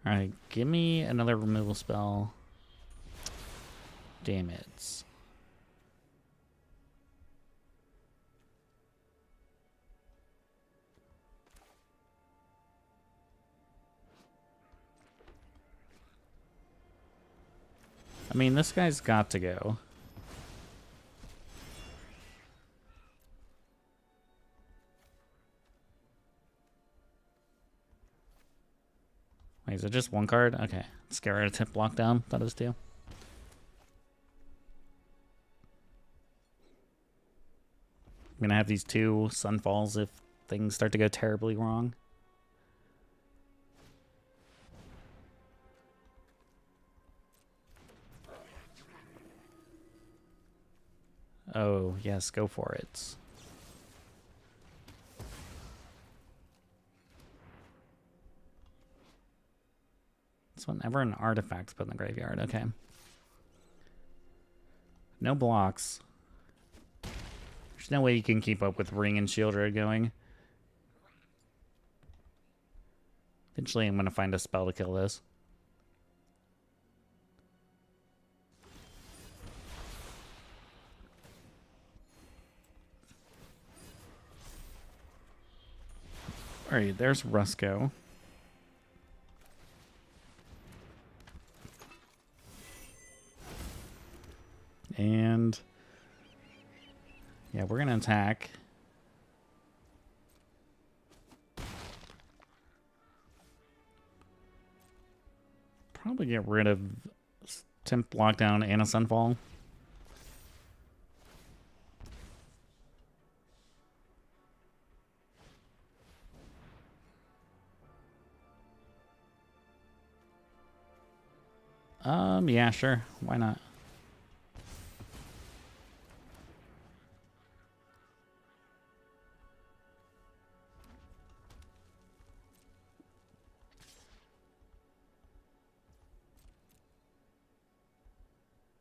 Alright, give me another removal spell. Damn it. I mean, this guy's got to go. Wait, is it just 1 card? Okay. Scare a tip lockdown. That is 2. I'm gonna have these 2 Sunfalls if things start to go terribly wrong. Oh, yes, go for it. It's whenever an artifact's put in the graveyard. Okay. No blocks. There's no way you can keep up with Ring and Shieldred going. Eventually, I'm going to find a spell to kill this. Alright, there's Rusco. And yeah, we're going to attack. Probably get rid of Temp Lockdown and a Sunfall. Yeah, sure. Why not?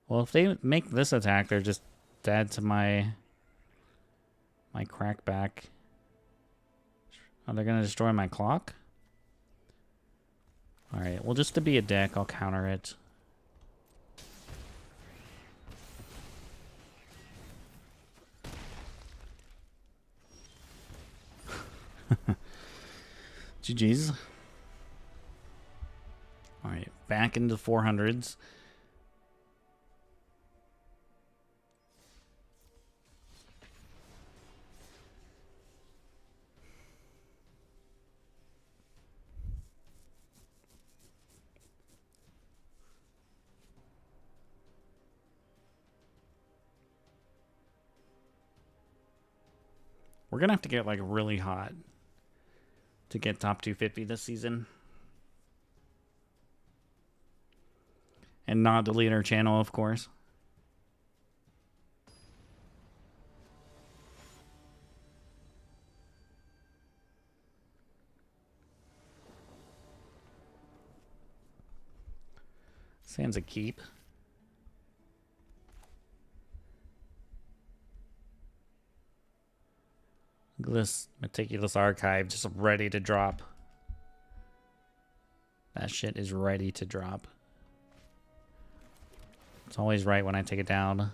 Well, if they make this attack, they're just dead to my crackback. Oh, they're gonna destroy my clock? Alright, well, just to be a dick, I'll counter it. GG's. Alright, back into 400s. We're gonna have to get like really hot to get top 250 this season. And not delete our channel, of course. Sand's a keep. Look at this meticulous archive just ready to drop. That shit is ready to drop. It's always right when I take it down.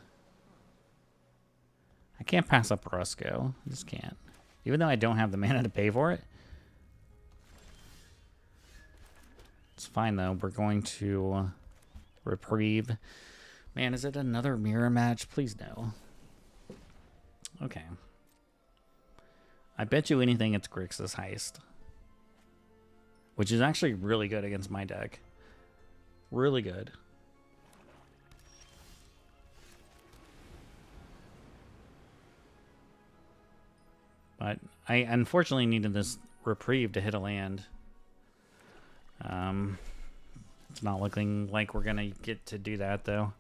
I can't pass up Rusco. I just can't. Even though I don't have the mana to pay for it. It's fine though. We're going to reprieve. Man, is it another mirror match? Please no. Okay. I bet you anything it's Grixis Heist. Which is actually really good against my deck. Really good. But I unfortunately needed this reprieve to hit a land. It's not looking like we're going to get to do that, though.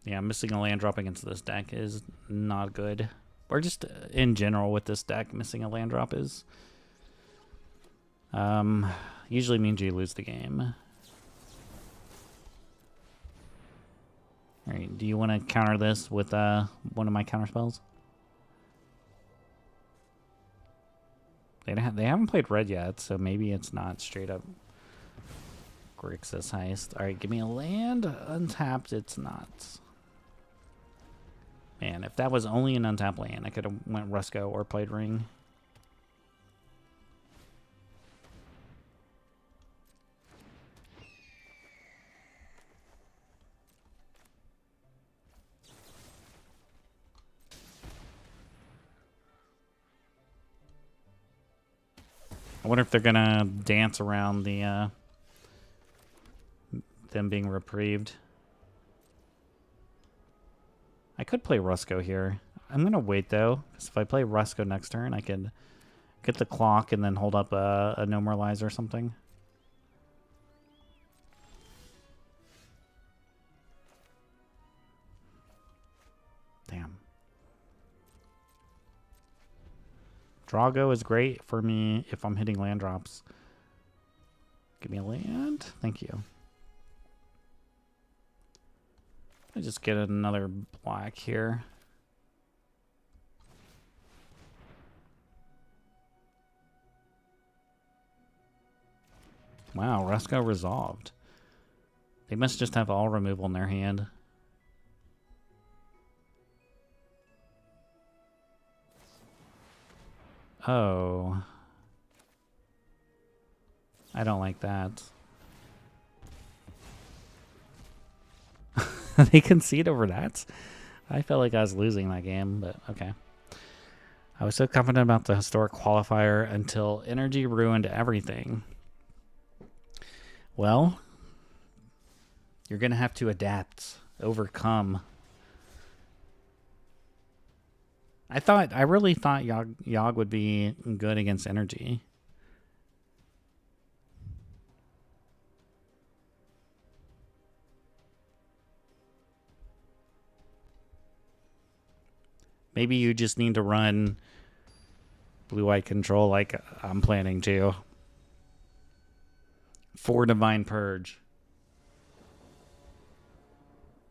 Yeah, missing a land drop against this deck is not good. Or just in general with this deck, missing a land drop is... usually means you lose the game. Alright, do you want to counter this with one of my counter spells? They haven't played red yet, so maybe it's not straight up Grixis Heist. Alright, give me a land. Untapped, it's not. Man, if that was only an untapped land, I could have went Rusco or played Ring. I wonder if they're gonna dance around the them being reprieved. I could play Rusco here. I'm gonna wait though, because if I play Rusco next turn, I could get the clock and then hold up a No More Lies or something. Damn. Drago is great for me if I'm hitting land drops. Give me a land. Thank you. I just get another black here. Wow, Rusco resolved. They must just have all removal in their hand. Oh. I don't like that. They concede over that? I felt like I was losing that game, but okay. I was so confident about the historic qualifier until energy ruined everything. Well, you're going to have to adapt, overcome. I really thought Yogg would be good against energy. Maybe you just need to run blue-white control like I'm planning to. 4 Divine Purge.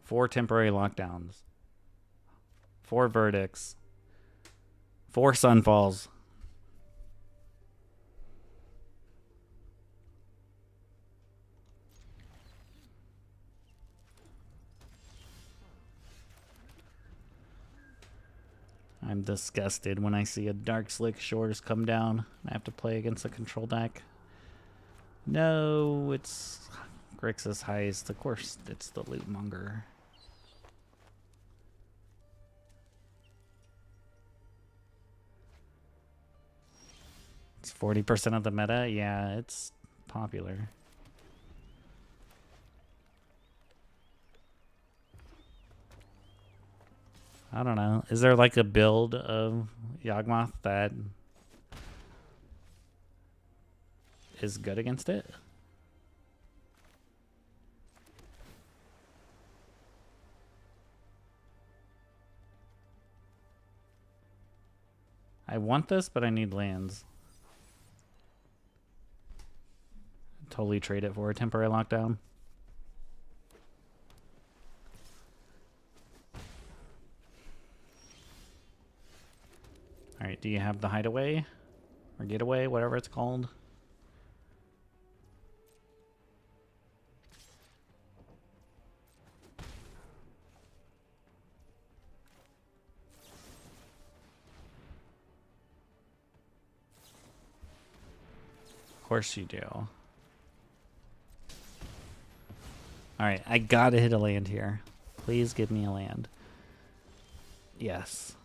4 temporary lockdowns. 4 verdicts. 4 Sunfalls. I'm disgusted when I see a Dark Slick Shores come down. I have to play against a control deck. No, it's Grixis Heist. Of course, it's the Loot Monger. It's 40% of the meta. Yeah, it's popular. I don't know. Is there like a build of Yawgmoth that is good against it. I want this, but I need lands. Totally trade it for a temporary lockdown. Alright, do you have the hideaway? Or getaway, whatever it's called? Of course you do. Alright, I gotta hit a land here. Please give me a land. Yes.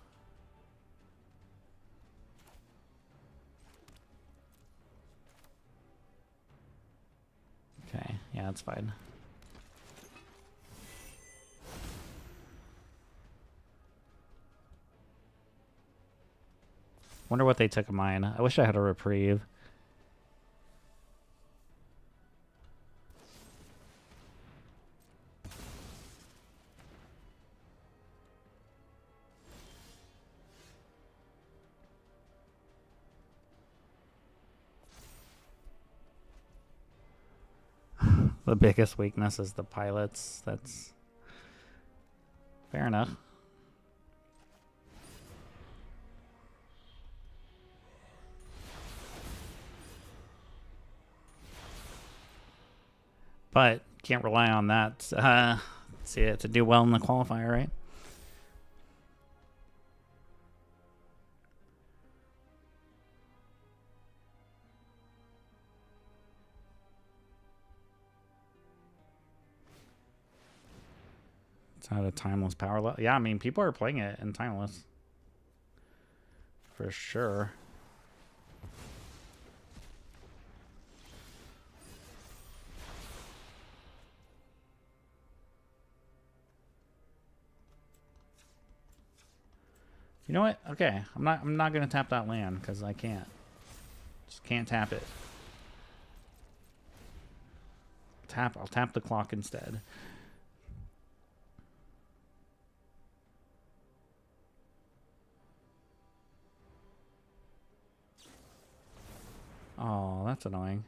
Okay, yeah, that's fine. Wonder what they took of mine. I wish I had a reprieve. The biggest weakness is the pilots. That's fair enough. But can't rely on that to do well in the qualifier, right? It's not a timeless power level. Yeah, I mean, people are playing it in timeless. For sure. You know what? Okay, I'm not gonna tap that land because I can't. Just can't tap it. I'll tap the clock instead. Oh, that's annoying.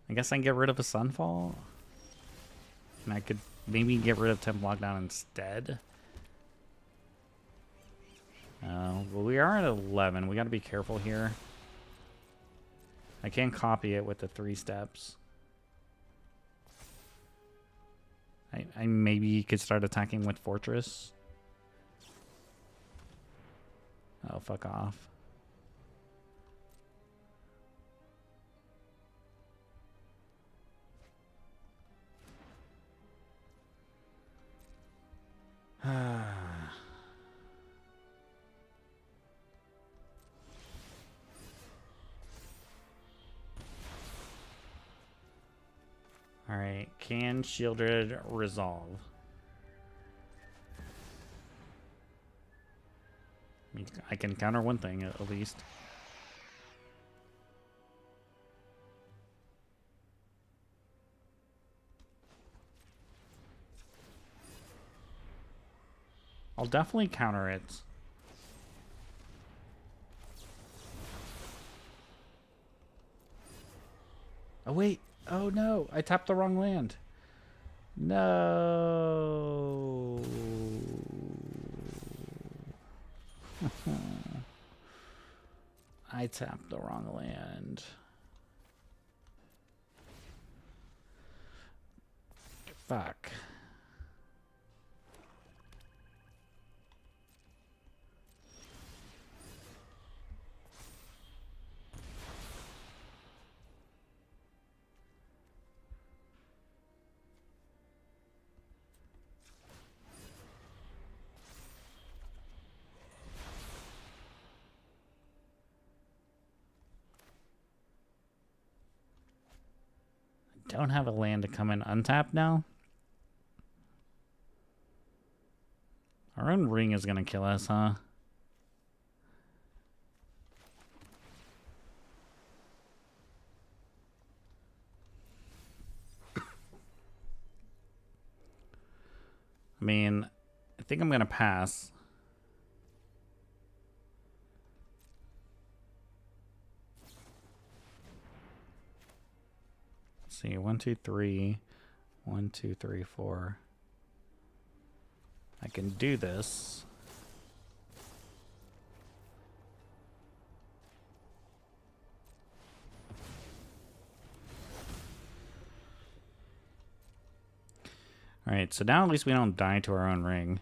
I guess I can get rid of a Sunfall. And I could maybe get rid of Temp Lockdown instead. Well, we are at 11. We got to be careful here. I can copy it with the 3 steps. I maybe could start attacking with Fortress. Oh, fuck off. Alright, can Shieldred resolve? I mean, I can counter one thing at least. I'll definitely counter it. Oh, wait. Oh, no. I tapped the wrong land. No. I tapped the wrong land. Fuck. don't have a land to come in untapped now. Our own ring is going to kill us, huh? I mean, I think I'm going to pass. Let's see, 1, 2, 3. 1, 2, 3, 4. I can do this. Alright, so now at least we don't die to our own ring.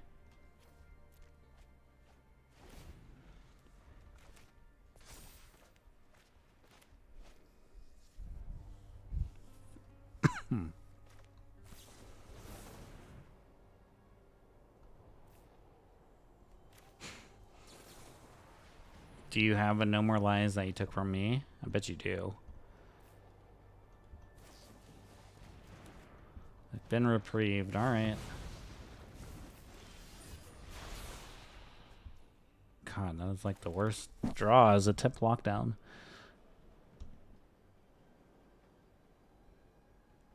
Do you have a No More Lies that you took from me? I bet you do. I've been reprieved, alright. God, that was like the worst draw as a tip lockdown.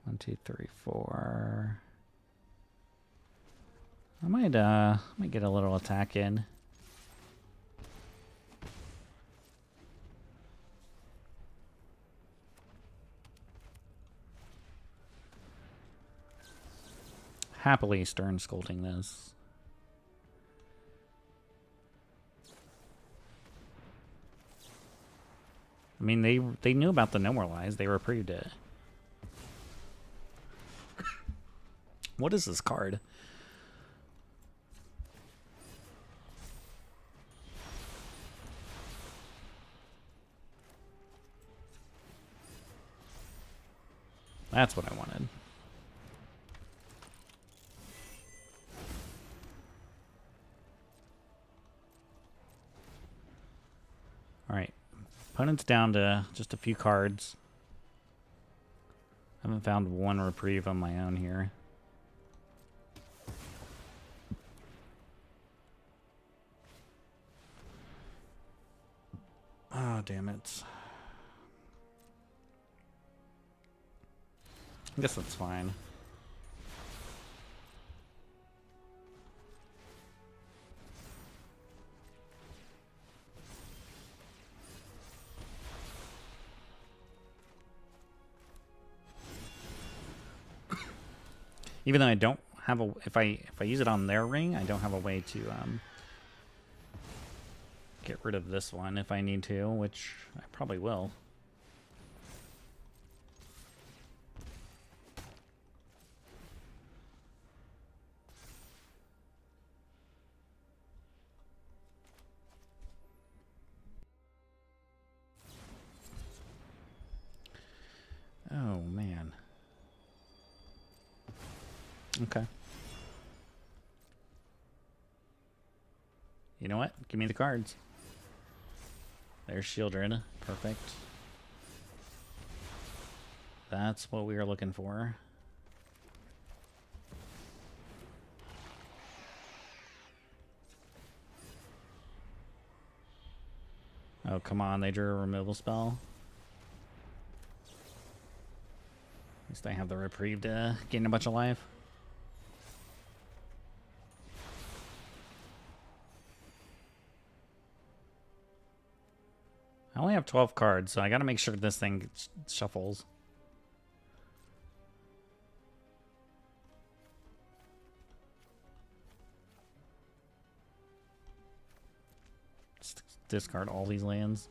1, 2, 3, 4. I might get a little attack in. Happily stern scolding this. I mean, they knew about the No More Lies. They reprieved it. What is this card? That's what I wanted. Alright. Opponent's down to just a few cards. I haven't found one reprieve on my own here. Oh, damn it. I guess that's fine. Even though I don't have a, if I use it on their ring, I don't have a way to get rid of this one if I need to, which I probably will. Oh, man. Okay. You know what? Give me the cards. There's Shieldred. Perfect. That's what we were looking for. Oh, come on. They drew a removal spell. At least I have the reprieve to gain a bunch of life. I only have 12 cards, so I gotta make sure this thing shuffles. Just discard all these lands.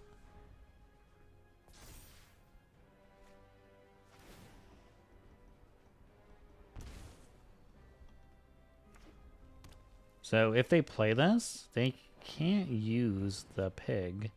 So if they play this, they can't use the pig.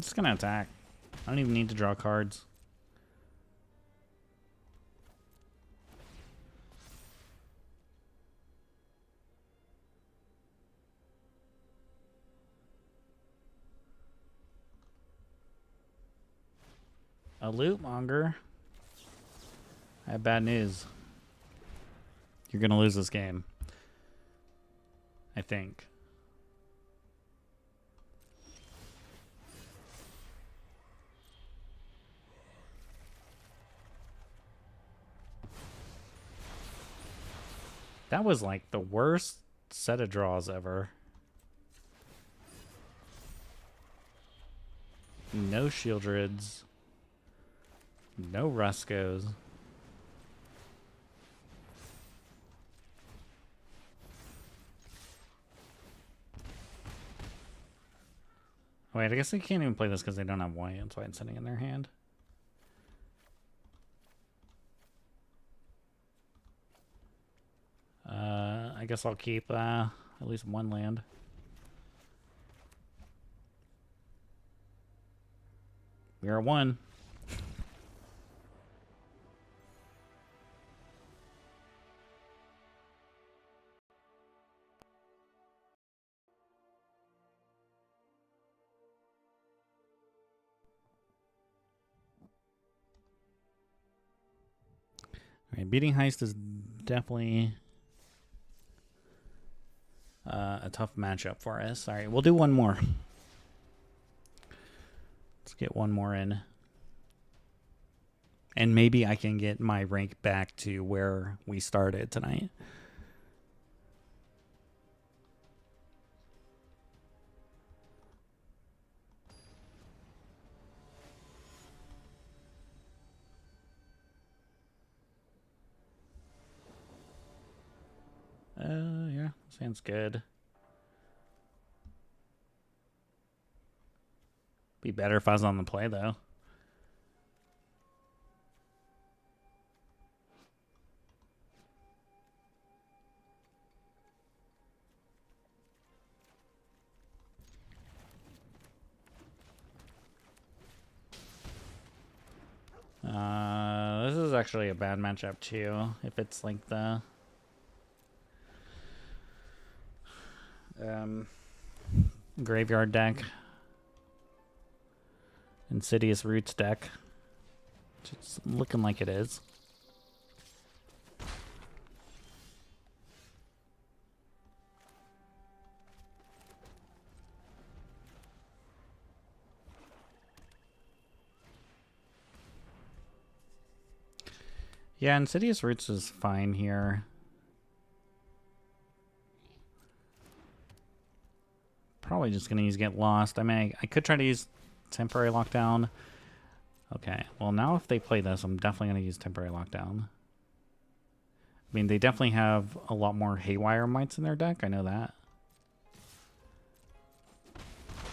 just gonna attack. I don't even need to draw cards. A loot monger. I have bad news. You're gonna lose this game. I think. That was like the worst set of draws ever. No Shieldreds. No Ruscos. Wait, I guess they can't even play this because they don't have white. That's why it's sitting in their hand. I guess I'll keep at least one land. We are at 1. Alright, beating heist is definitely a tough matchup for us. Alright, we'll do one more. Let's get one more in. And maybe I can get my rank back to where we started tonight. Yeah, sounds good. Be better if I was on the play, though. This is actually a bad matchup, too. If it's like the... graveyard deck. Insidious Roots deck. It's looking like it is. Yeah, Insidious Roots is fine here. Probably just going to use Get Lost. I mean, I could try to use Temporary Lockdown. Okay, well now if they play this, I'm definitely going to use Temporary Lockdown. I mean, they definitely have a lot more Haywire Mites in their deck. I know that.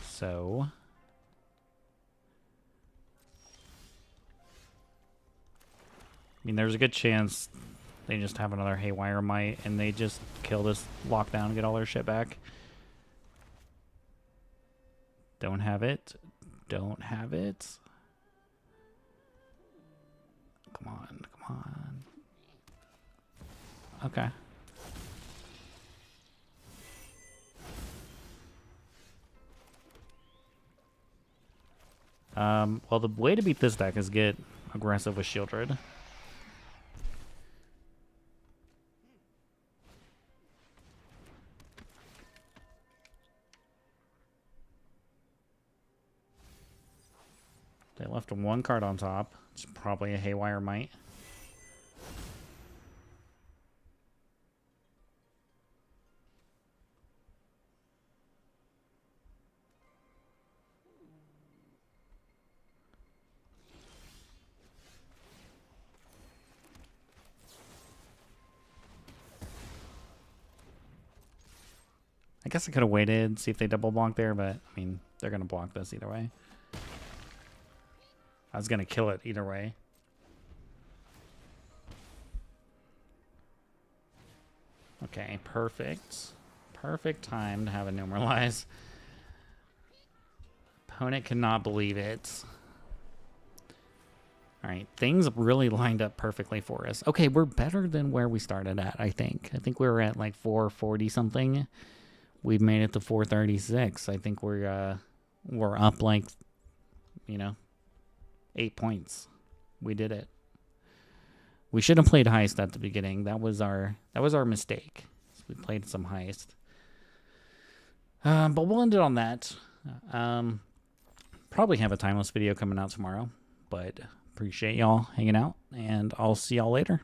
So... I mean, there's a good chance they just have another Haywire Mite and they just kill this lockdown and get all their shit back. Don't have it. Don't have it. Come on, come on. Okay. Well, the way to beat this deck is get aggressive with Shieldred. They left one card on top. It's probably a Haywire Mite. I guess I could have waited, see if they double block there, but I mean, they're going to block this either way. I was going to kill it either way. Okay, perfect. Perfect time to have a Numeralize. Opponent cannot believe it. All right, things really lined up perfectly for us. Okay, we're better than where we started at, I think. I think we were at like 440 something. We've made it to 436. I think we're up like, 8 points. We did it. We should have played heist at the beginning. That was our mistake. So we played some heist. But we'll end it on that. Probably have a timeless video coming out tomorrow, but appreciate y'all hanging out, and I'll see y'all later.